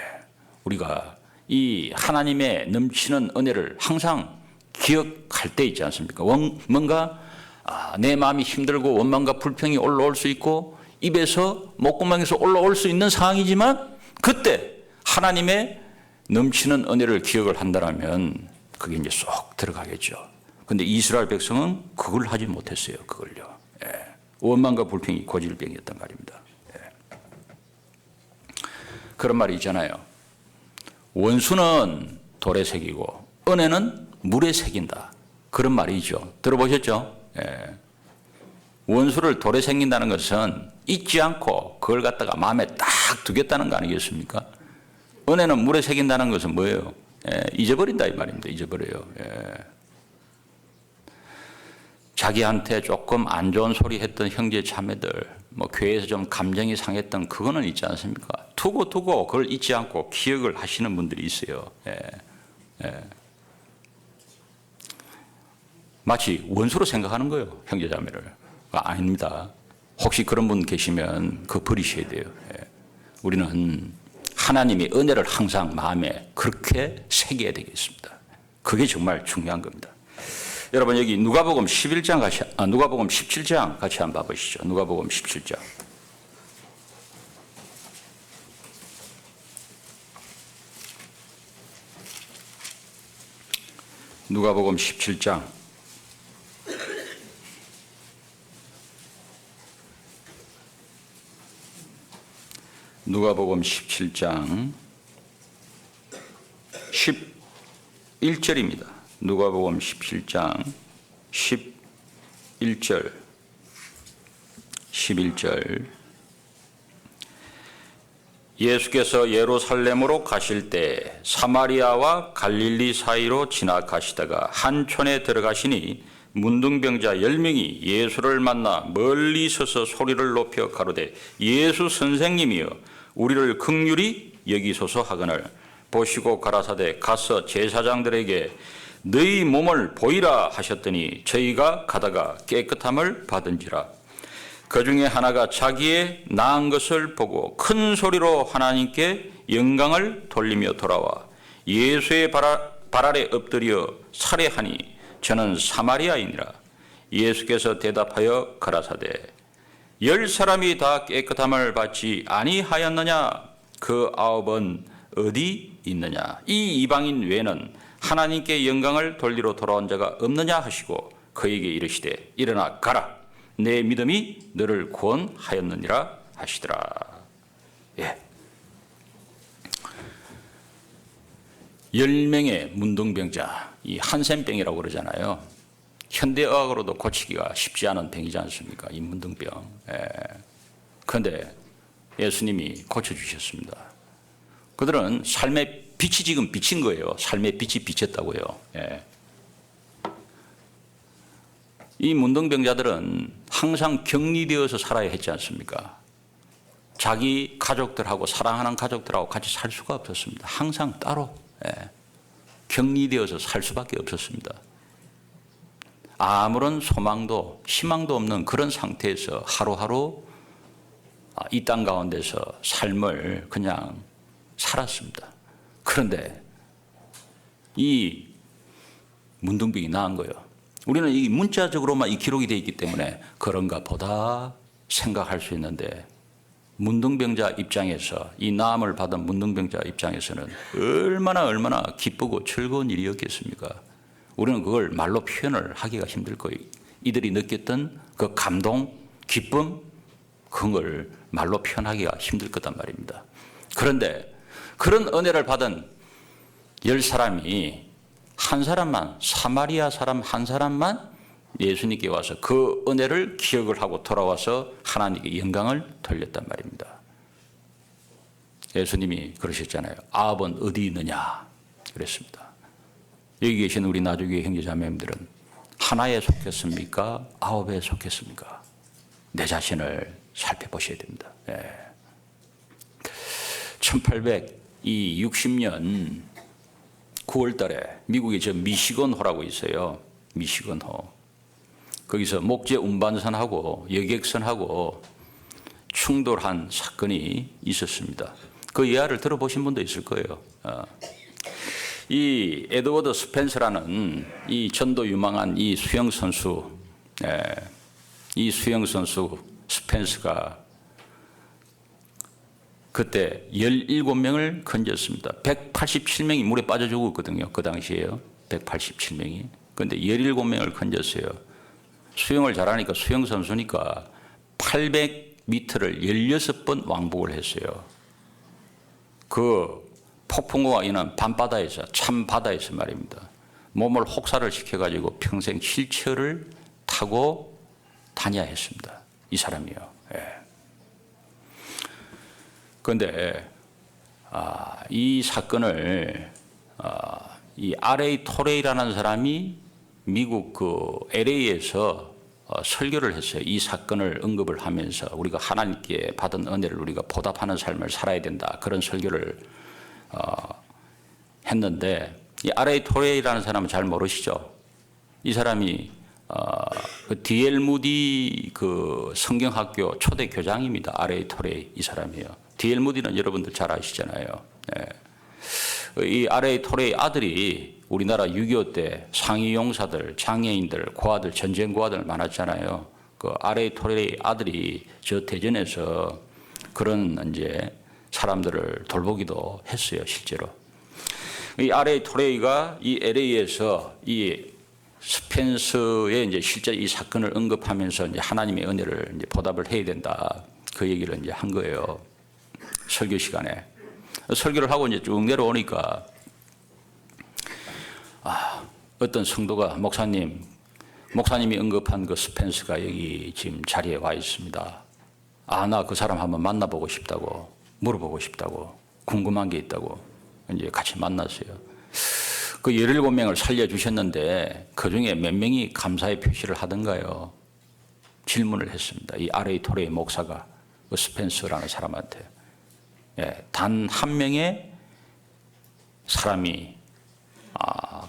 우리가 이 하나님의 넘치는 은혜를 항상 기억할 때 있지 않습니까? 뭔가 내 마음이 힘들고 원망과 불평이 올라올 수 있고 입에서 목구멍에서 올라올 수 있는 상황이지만 그때 하나님의 넘치는 은혜를 기억을 한다면 그게 이제 쏙 들어가겠죠. 그런데 이스라엘 백성은 그걸 하지 못했어요. 그걸요. 예. 원망과 불평이 고질병이었단 말입니다. 그런 말이 있잖아요. 원수는 돌에 새기고 은혜는 물에 새긴다. 그런 말이죠. 들어보셨죠? 예. 원수를 돌에 새긴다는 것은 잊지 않고 그걸 갖다가 마음에 딱 두겠다는 거 아니겠습니까? 은혜는 물에 새긴다는 것은 뭐예요? 잊어버린다 이 말입니다. 잊어버려요. 자기한테 조금 안 좋은 소리 했던 형제 자매들, 뭐 교회에서 좀 감정이 상했던 그거는 있지 않습니까? 두고 그걸 잊지 않고 기억을 하시는 분들이 있어요. 마치 원수로 생각하는 거예요, 형제 자매를. 아닙니다. 혹시 그런 분 계시면 그거 버리셔야 돼요. 우리는 하나님의 은혜를 항상 마음에 그렇게 새겨야 되겠습니다. 그게 정말 중요한 겁니다. 여러분 여기 누가복음 11장 누가복음 17장 같이 한번 봐보시죠. 누가복음 17장. 누가복음 17장. 누가복음 17장 11절입니다. 누가복음 17장 11절 예수께서 예루살렘으로 가실 때 사마리아와 갈릴리 사이로 지나가시다가 한 촌에 들어가시니 문둥병자 10명이 예수를 만나 멀리 서서 소리를 높여 가로되 예수 선생님이여 우리를 긍휼히 여기소서 하거늘 보시고 가라사대 가서 제사장들에게 너희 몸을 보이라 하셨더니 저희가 가다가 깨끗함을 받은지라. 그 중에 하나가 자기의 나은 것을 보고 큰 소리로 하나님께 영광을 돌리며 돌아와 예수의 발 아래 엎드려 살해하니 저는 사마리아인이라. 예수께서 대답하여 가라사대 10사람이 다 깨끗함을 받지 아니하였느냐? 그 9은 어디 있느냐? 이 이방인 외에는 하나님께 영광을 돌리러 돌아온 자가 없느냐 하시고 그에게 이르시되 일어나 가라. 내 믿음이 너를 구원하였느니라 하시더라. 예. 10명의 문둥병자, 이 한센병이라고 그러잖아요. 현대의학으로도 고치기가 쉽지 않은 병이지 않습니까? 이 문둥병. 그런데 예수님이 고쳐주셨습니다. 그들은 삶의 빛이 지금 비친 거예요. 삶의 빛이 비쳤다고요. 이 문둥병자들은 항상 격리되어서 살아야 했지 않습니까? 자기 가족들하고 사랑하는 가족들하고 같이 살 수가 없었습니다. 항상 따로 격리되어서 살 수밖에 없었습니다. 아무런 소망도 희망도 없는 그런 상태에서 하루하루 이 땅 가운데서 삶을 그냥 살았습니다. 그런데 이 문둥병이 나은 거예요. 우리는 이 문자적으로만 이 기록이 되어 있기 때문에 그런가 보다 생각할 수 있는데 문둥병자 입장에서 이 나음을 받은 문둥병자 입장에서는 얼마나 기쁘고 즐거운 일이었겠습니까? 우리는 그걸 말로 표현을 하기가 힘들 거예요. 이들이 느꼈던 그 감동, 기쁨, 그걸 말로 표현하기가 힘들 거단 말입니다. 그런데 그런 은혜를 받은 10사람이 한 사람만, 사마리아 사람 한 사람만 예수님께 와서 그 은혜를 기억을 하고 돌아와서 하나님께 영광을 돌렸단 말입니다. 예수님이 그러셨잖아요. 아합은 어디 있느냐 그랬습니다. 여기 계신 우리 나주교회 형제자매님들은 하나에 속했습니까? 9에 속했습니까? 내 자신을 살펴보셔야 됩니다. 1860년 9월 달에 미국에 저 미시건호라고 있어요. 미시건호. 거기서 목재 운반선하고 여객선하고 충돌한 사건이 있었습니다. 그 이야기를 들어보신 분도 있을 거예요. 이 에드워드 스펜서라는 이 전도 유망한 이 수영선수, 이 수영선수 스펜서가 그때 17명을 건졌습니다. 187명이 물에 빠져 죽었거든요. 그 당시에요. 187명이. 그런데 17명을 건졌어요. 수영을 잘하니까 수영선수니까 800m를 16번 왕복을 했어요. 그 폭풍우가 인한 밤바다에서, 참바다에서 말입니다. 몸을 혹사를 시켜가지고 평생 휠체어를 타고 다녀야 했습니다. 이 사람이요. 그런데 이 사건을 이 R.A. 토레이라는 사람이 미국 그 LA에서 설교를 했어요. 이 사건을 언급을 하면서 우리가 하나님께 받은 은혜를 우리가 보답하는 삶을 살아야 된다. 그런 설교를 했는데 이 R.A. 토레이라는 사람은 잘 모르시죠? 이 사람이 그 D.L. 무디 그 성경학교 초대 교장입니다. R.A. 토레이 이 사람이에요. D.L. 무디는 여러분들 잘 아시잖아요. 네. 이 R.A. 토레이 아들이 우리나라 6.25 때 상위 용사들, 장애인들, 고아들, 전쟁 고아들 많았잖아요. 그 R.A. 토레이 아들이 저 대전에서 그런 이제 사람들을 돌보기도 했어요, 실제로. 이 R.A. 토레이가 이 LA에서 이 스펜서의 이제 실제 이 사건을 언급하면서 이제 하나님의 은혜를 이제 보답을 해야 된다. 그 얘기를 이제 한 거예요. 설교 시간에. 설교를 하고 이제 쭉 내려오니까 어떤 성도가 목사님이 언급한 그 스펜서가 여기 지금 자리에 와 있습니다. 나 그 사람 한번 만나보고 싶다고, 물어보고 싶다고, 궁금한 게 있다고 이제 같이 만났어요. 그 17명을 살려주셨는데 그 중에 몇 명이 감사의 표시를 하던가요? 질문을 했습니다. 이 R.A. 토레이 목사가 그 스펜서라는 사람한테. 단 한 명의 사람이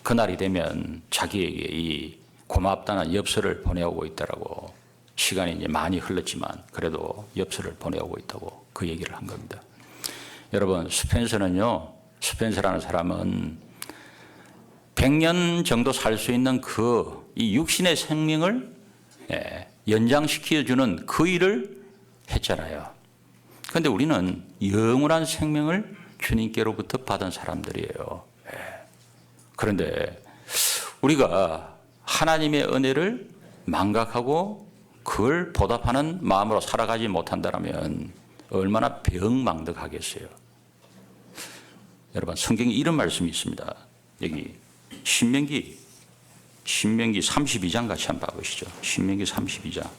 그날이 되면 자기에게 이 고맙다는 엽서를 보내오고 있다라고 시간이 이제 많이 흘렀지만 그래도 엽서를 보내오고 있다고 그 얘기를 한 겁니다. 여러분 스펜서라는 사람은 100년 정도 살 수 있는 이 육신의 생명을 연장시켜주는 그 일을 했잖아요. 그런데 우리는 영원한 생명을 주님께로부터 받은 사람들이에요. 그런데 우리가 하나님의 은혜를 망각하고 그걸 보답하는 마음으로 살아가지 못한다면 얼마나 병망덕하겠어요. 여러분 성경에 이런 말씀이 있습니다. 여기 신명기 32장 같이 한번 봐보시죠. 신명기 32장.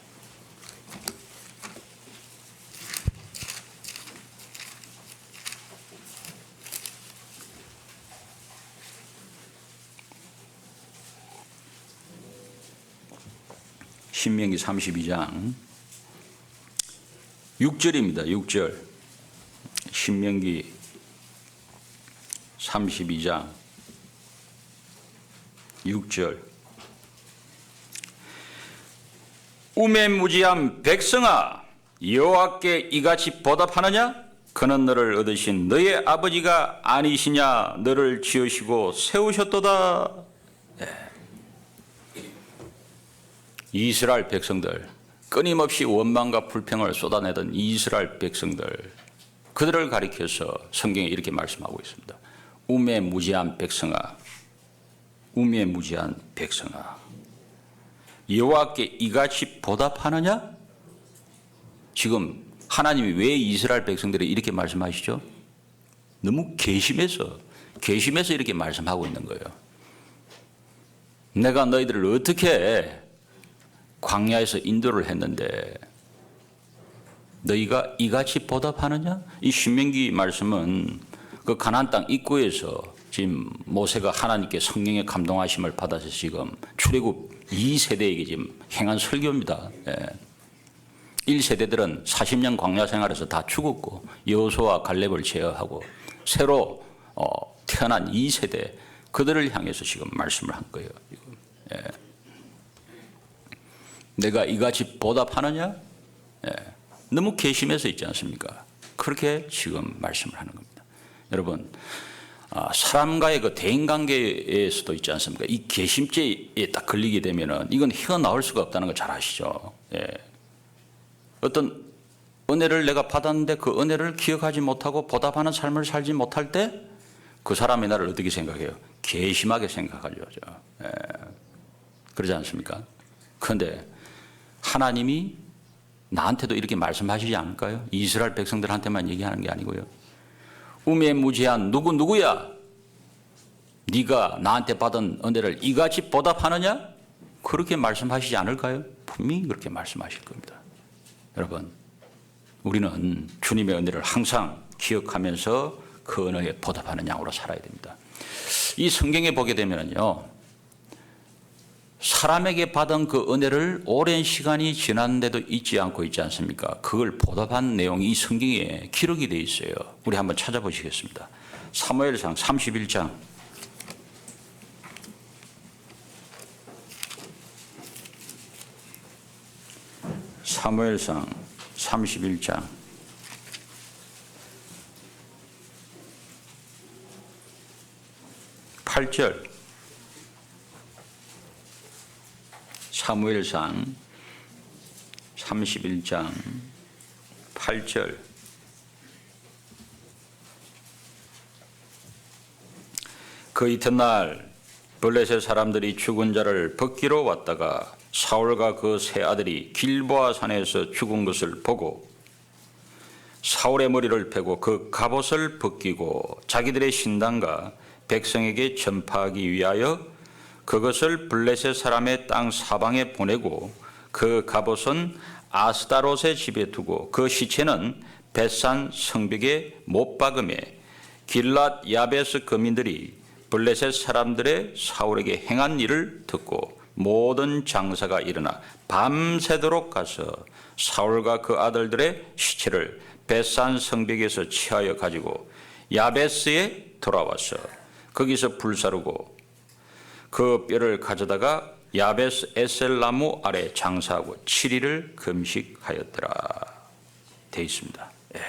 신명기 32장 6절입니다. 6절. 신명기 32장 6절. 우매무지한 백성아, 여호와께 이같이 보답하느냐? 그는 너를 얻으신 너의 아버지가 아니시냐? 너를 지으시고 세우셨도다. 이스라엘 백성들, 끊임없이 원망과 불평을 쏟아내던 이스라엘 백성들, 그들을 가리켜서 성경에 이렇게 말씀하고 있습니다. 우매무지한 백성아, 우매무지한 백성아, 여호와께 이같이 보답하느냐? 지금 하나님이 왜 이스라엘 백성들이 이렇게 말씀하시죠? 너무 괘씸해서 이렇게 말씀하고 있는 거예요. 내가 너희들을 어떻게 광야에서 인도를 했는데 너희가 이같이 보답하느냐? 이 신명기 말씀은 그 가나안 땅 입구에서 지금 모세가 하나님께 성령의 감동하심을 받아서 지금 출애굽 2세대에게 지금 행한 설교입니다. 1세대들은 40년 광야 생활에서 다 죽었고 여호수아와 갈렙을 제어하고 새로 태어난 2세대 그들을 향해서 지금 말씀을 한 거예요. 내가 이같이 보답하느냐? 너무 괘씸해서 있지 않습니까? 그렇게 지금 말씀을 하는 겁니다. 여러분, 사람과의 그 대인관계에서도 있지 않습니까? 이 괘씸죄에 딱 걸리게 되면은 이건 헤어나올 수가 없다는 걸 잘 아시죠? 어떤 은혜를 내가 받았는데 그 은혜를 기억하지 못하고 보답하는 삶을 살지 못할 때 그 사람이 나를 어떻게 생각해요? 괘씸하게 생각하죠. 그러지 않습니까? 그런데 하나님이 나한테도 이렇게 말씀하시지 않을까요? 이스라엘 백성들한테만 얘기하는 게 아니고요. 우매무지한 누구야? 네가 나한테 받은 은혜를 이같이 보답하느냐? 그렇게 말씀하시지 않을까요? 분명히 그렇게 말씀하실 겁니다. 여러분, 우리는 주님의 은혜를 항상 기억하면서 그 은혜에 보답하는 양으로 살아야 됩니다. 이 성경에 보게 되면요, 사람에게 받은 그 은혜를 오랜 시간이 지났는데도 잊지 않고 있지 않습니까? 그걸 보답한 내용이 이 성경에 기록이 되어 있어요. 우리 한번 찾아보시겠습니다. 사무엘상 31장. 사무엘상 31장 8절. 사무엘상 31장 8절. 그 이튿날 블레셋 사람들이 죽은 자를 벗기러 왔다가 사울과 그 세 아들이 길보아 산에서 죽은 것을 보고 사울의 머리를 베고 그 갑옷을 벗기고 자기들의 신당과 백성에게 전파하기 위하여 그것을 블레셋 사람의 땅 사방에 보내고 그 갑옷은 아스다롯의 집에 두고 그 시체는 벳산 성벽에 못 박음에 길랏 야베스 거민들이 블레셋 사람들의 사울에게 행한 일을 듣고 모든 장사가 일어나 밤새도록 가서 사울과 그 아들들의 시체를 벳산 성벽에서 취하여 가지고 야베스에 돌아와서 거기서 불사르고 그 뼈를 가져다가 야베스 에셀나무 아래 장사하고 7일을 금식하였더라 되어 있습니다. 예.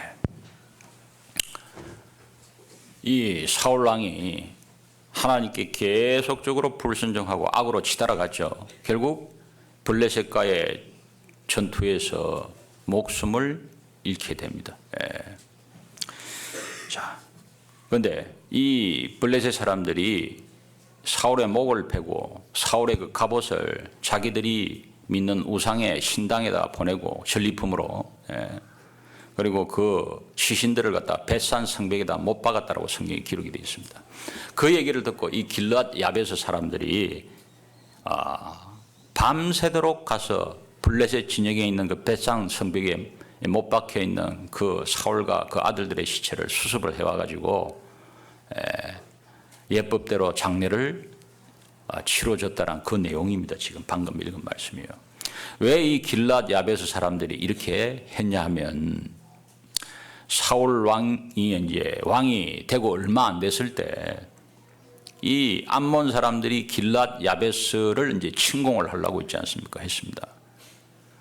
이 사울 왕이 하나님께 계속적으로 불순종하고 악으로 치달아갔죠. 결국 블레셋과의 전투에서 목숨을 잃게 됩니다. 예. 자, 그런데 이 블레셋 사람들이 사울의 목을 베고 사울의 그 갑옷을 자기들이 믿는 우상의 신당에다 보내고 전리품으로, 예. 그리고 그 시신들을 갖다 벳산 성벽에다 못 박았다라고 성경에 기록이 되어 있습니다. 그 얘기를 듣고 이 길랏 야베스 사람들이 밤새도록 가서 블레셋 진영에 있는 그 벳산 성벽에 못 박혀 있는 그 사울과 그 아들들의 시체를 수습을 해와가지고 예법대로 장례를 치러줬다는 그 내용입니다. 지금 방금 읽은 말씀이에요. 왜 이 길랏 야베스 사람들이 이렇게 했냐 하면 사울 왕이 이제 왕이 되고 얼마 안 됐을 때 이 암몬 사람들이 길랏 야베스를 이제 침공을 하려고 있지 않습니까? 했습니다.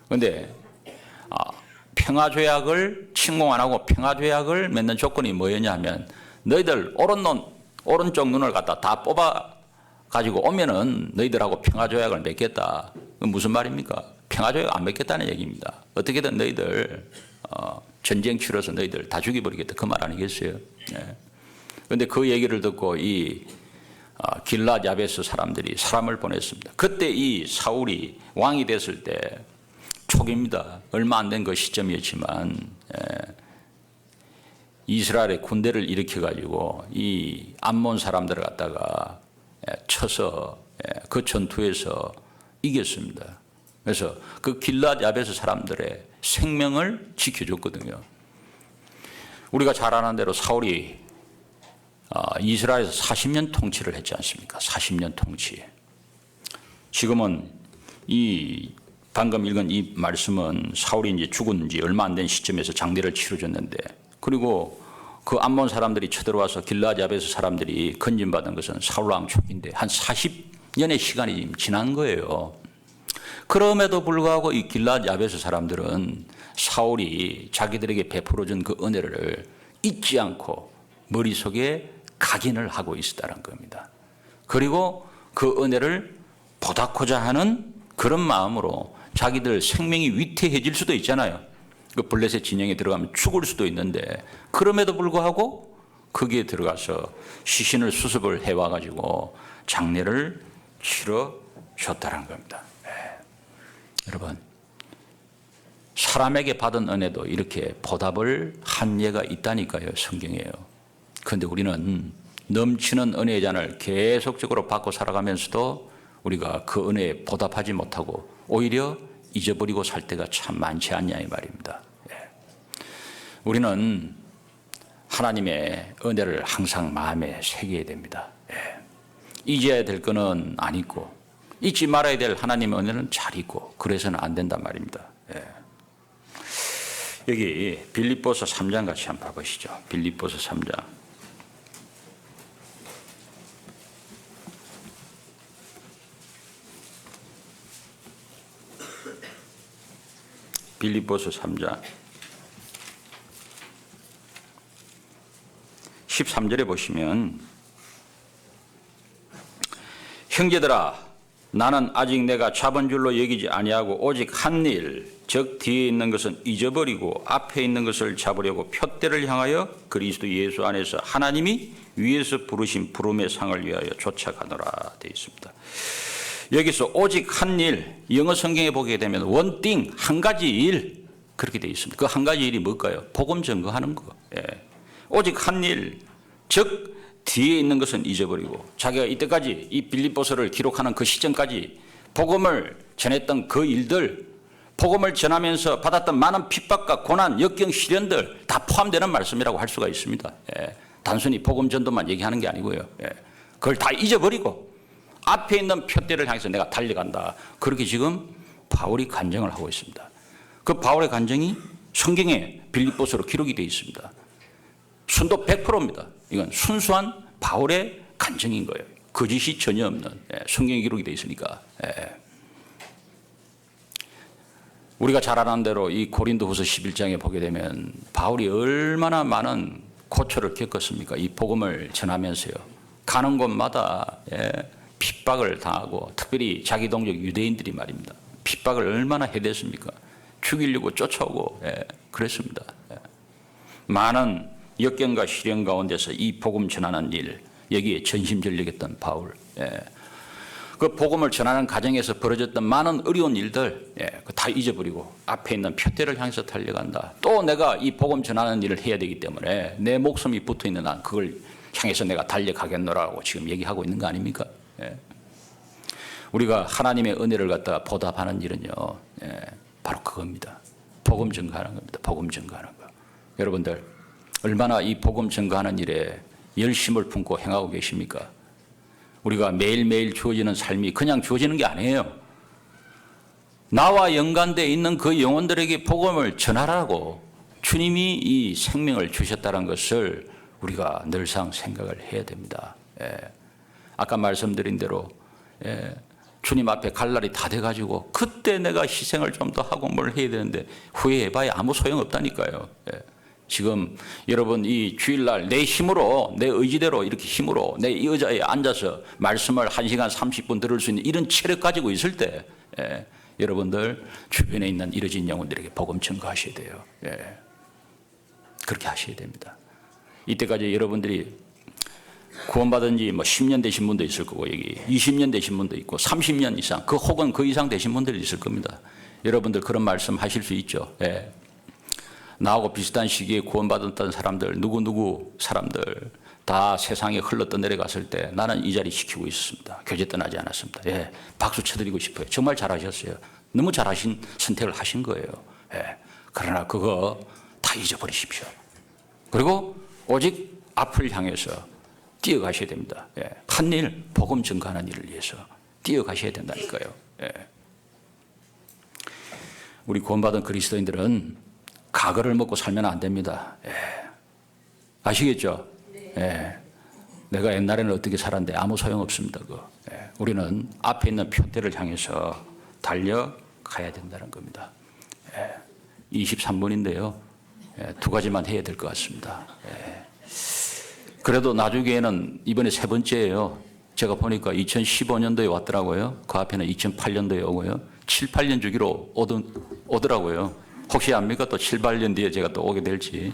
그런데 평화조약을 침공 안 하고 평화조약을 맺는 조건이 뭐였냐 하면 너희들 오른쪽 눈을 갖다 다 뽑아 가지고 오면은 너희들하고 평화조약을 맺겠다. 무슨 말입니까? 평화조약 안 맺겠다는 얘기입니다. 어떻게든 너희들 전쟁 치러서 너희들 다 죽여버리겠다. 그 말 아니겠어요? 그런데 네. 그 얘기를 듣고 이 길랏 야베스 사람들이 사람을 보냈습니다. 그때 이 사울이 왕이 됐을 때 초기입니다. 얼마 안 된 그 시점이었지만 이스라엘의 군대를 일으켜가지고 이 암몬 사람들을 갖다가 쳐서 그 전투에서 이겼습니다. 그래서 그 길랏 야베스 사람들의 생명을 지켜줬거든요. 우리가 잘 아는 대로 사울이 이스라엘에서 40년 통치를 했지 않습니까? 40년 통치. 지금은 이 방금 읽은 이 말씀은 사울이 이제 죽은 지 얼마 안 된 시점에서 장례를 치러줬는데, 그리고 그 암몬 사람들이 쳐들어와서 길랏 야베스 사람들이 건진받은 것은 사울 왕 초기인데 한 40년의 시간이 지난 거예요. 그럼에도 불구하고 이 길랏 야베스 사람들은 사울이 자기들에게 베풀어준 그 은혜를 잊지 않고 머릿속에 각인을 하고 있었다는 겁니다. 그리고 그 은혜를 보답하고자 하는 그런 마음으로 자기들 생명이 위태해질 수도 있잖아요. 그 블레셋 진영에 들어가면 죽을 수도 있는데 그럼에도 불구하고 거기에 들어가서 시신을 수습을 해와가지고 장례를 치러줬다는 겁니다. 여러분, 사람에게 받은 은혜도 이렇게 보답을 한 예가 있다니까요. 성경이에요. 그런데 우리는 넘치는 은혜의 잔을 계속적으로 받고 살아가면서도 우리가 그 은혜에 보답하지 못하고 오히려 잊어버리고 살 때가 참 많지 않냐 이 말입니다. 우리는 하나님의 은혜를 항상 마음에 새겨야 됩니다. 잊어야 될 거는 안 잊고, 잊지 말아야 될 하나님의 은혜는 잘 잊고, 그래서는 안 된단 말입니다. 여기 빌립보서 3장 같이 한번 봐보시죠. 빌립보서 3장. 빌립보서 3장 13절에 보시면, 형제들아 나는 아직 내가 잡은 줄로 여기지 아니하고 오직 한 일, 즉 뒤에 있는 것은 잊어버리고 앞에 있는 것을 잡으려고 표대를 향하여 그리스도 예수 안에서 하나님이 위에서 부르신 부름의 상을 위하여 쫓아가노라 되어 있습니다. 여기서 오직 한 일, 영어 성경에 보게 되면 one thing, 한 가지 일, 그렇게 되어 있습니다. 그 한 가지 일이 뭘까요? 복음 증거하는 거. 오직 한 일, 즉 뒤에 있는 것은 잊어버리고, 자기가 이때까지 이 빌립보서를 기록하는 그 시점까지 복음을 전했던 그 일들, 복음을 전하면서 받았던 많은 핍박과 고난, 역경, 시련들 다 포함되는 말씀이라고 할 수가 있습니다. 단순히 복음 전도만 얘기하는 게 아니고요. 그걸 다 잊어버리고 앞에 있는 표대를 향해서 내가 달려간다. 그렇게 지금 바울이 간증을 하고 있습니다. 그 바울의 간증이 성경에 빌립보서로 기록이 되어 있습니다. 순도 100%입니다. 이건 순수한 바울의 간증인 거예요. 거짓이 전혀 없는 성경에 기록이 되어 있으니까. 우리가 잘 아는 대로 이 고린도후서 11장에 보게 되면 바울이 얼마나 많은 고초를 겪었습니까? 이 복음을 전하면서요. 가는 곳마다 핍박을 당하고, 특별히 자기 동족 유대인들이 말입니다. 핍박을 얼마나 해댔습니까? 죽이려고 쫓아오고 그랬습니다. 많은 역경과 시련 가운데서 이 복음 전하는 일, 여기에 전심전력했던 바울, 그 복음을 전하는 과정에서 벌어졌던 많은 어려운 일들 다 잊어버리고 앞에 있는 표대를 향해서 달려간다. 또 내가 이 복음 전하는 일을 해야 되기 때문에 내 목숨이 붙어있는 한 그걸 향해서 내가 달려가겠노라고 지금 얘기하고 있는 거 아닙니까? 우리가 하나님의 은혜를 갖다가 보답하는 일은요, 바로 그겁니다. 복음 증거하는 겁니다. 복음 증거하는 거. 여러분들 얼마나 이 복음 증거하는 일에 열심을 품고 행하고 계십니까? 우리가 매일매일 주어지는 삶이 그냥 주어지는 게 아니에요. 나와 연관되어 있는 그 영혼들에게 복음을 전하라고 주님이 이 생명을 주셨다는 것을 우리가 늘상 생각을 해야 됩니다. 아까 말씀드린 대로 주님 앞에 갈 날이 다 돼가지고 그때 내가 희생을 좀 더 하고 뭘 해야 되는데 후회해봐야 아무 소용없다니까요. 지금 여러분 이 주일날 내 힘으로, 내 의지대로 이렇게 힘으로 내 이 의자에 앉아서 말씀을 1시간 30분 들을 수 있는 이런 체력 가지고 있을 때 여러분들 주변에 있는 이뤄진 영혼들에게 복음 전가하셔야 돼요. 그렇게 하셔야 됩니다. 이때까지 여러분들이 구원받은 지 10년 되신 분도 있을 거고, 여기 20년 되신 분도 있고 30년 이상, 그 혹은 그 이상 되신 분들이 있을 겁니다. 여러분들 그런 말씀 하실 수 있죠. 나하고 비슷한 시기에 구원받았던 사람들, 누구 사람들 다 세상에 흘러 떠내려갔을 때 나는 이 자리 지키고 있었습니다. 교제 떠나지 않았습니다. 박수 쳐드리고 싶어요. 정말 잘하셨어요. 너무 잘하신 선택을 하신 거예요. 그러나 그거 다 잊어버리십시오. 그리고 오직 앞을 향해서 뛰어가셔야 됩니다. 한 일, 복음 증거하는 일을 위해서 뛰어가셔야 된다니까요. 우리 구원받은 그리스도인들은 가거를 먹고 살면 안 됩니다. 아시겠죠? 내가 옛날에는 어떻게 살았는데 아무 소용없습니다. 우리는 앞에 있는 표대를 향해서 달려가야 된다는 겁니다. 23분인데요. 두 가지만 해야 될 것 같습니다. 그래도 나중에는 이번에 세 번째예요. 제가 보니까 2015년도에 왔더라고요. 그 앞에는 2008년도에 오고요. 7, 8년 주기로 오더라고요. 혹시 압니까? 또 7, 8년 뒤에 제가 또 오게 될지.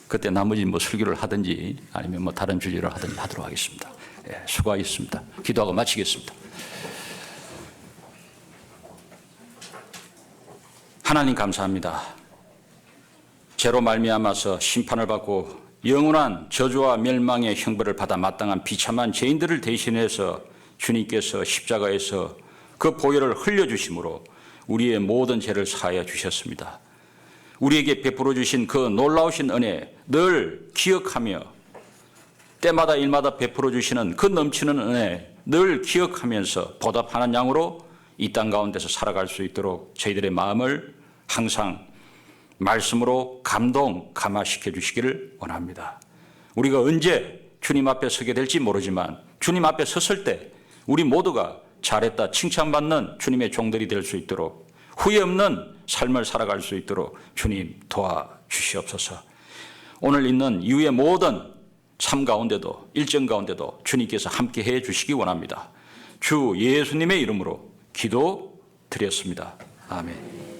그때 나머지 설교를 하든지 아니면 다른 주제를 하든지 하도록 하겠습니다. 수고하셨습니다. 기도하고 마치겠습니다. 하나님 감사합니다. 죄로 말미암아서 심판을 받고 영원한 저주와 멸망의 형벌을 받아 마땅한 비참한 죄인들을 대신해서 주님께서 십자가에서 그 보혈을 흘려주심으로 우리의 모든 죄를 사하여 주셨습니다. 우리에게 베풀어 주신 그 놀라우신 은혜 늘 기억하며 때마다 일마다 베풀어 주시는 그 넘치는 은혜 늘 기억하면서 보답하는 양으로 이 땅 가운데서 살아갈 수 있도록 저희들의 마음을 항상 말씀으로 감화시켜 주시기를 원합니다. 우리가 언제 주님 앞에 서게 될지 모르지만 주님 앞에 섰을 때 우리 모두가 잘했다 칭찬받는 주님의 종들이 될 수 있도록 후회 없는 삶을 살아갈 수 있도록 주님 도와주시옵소서. 오늘 있는 이후의 모든 삶 가운데도 일정 가운데도 주님께서 함께해 주시기 원합니다. 주 예수님의 이름으로 기도드렸습니다. 아멘.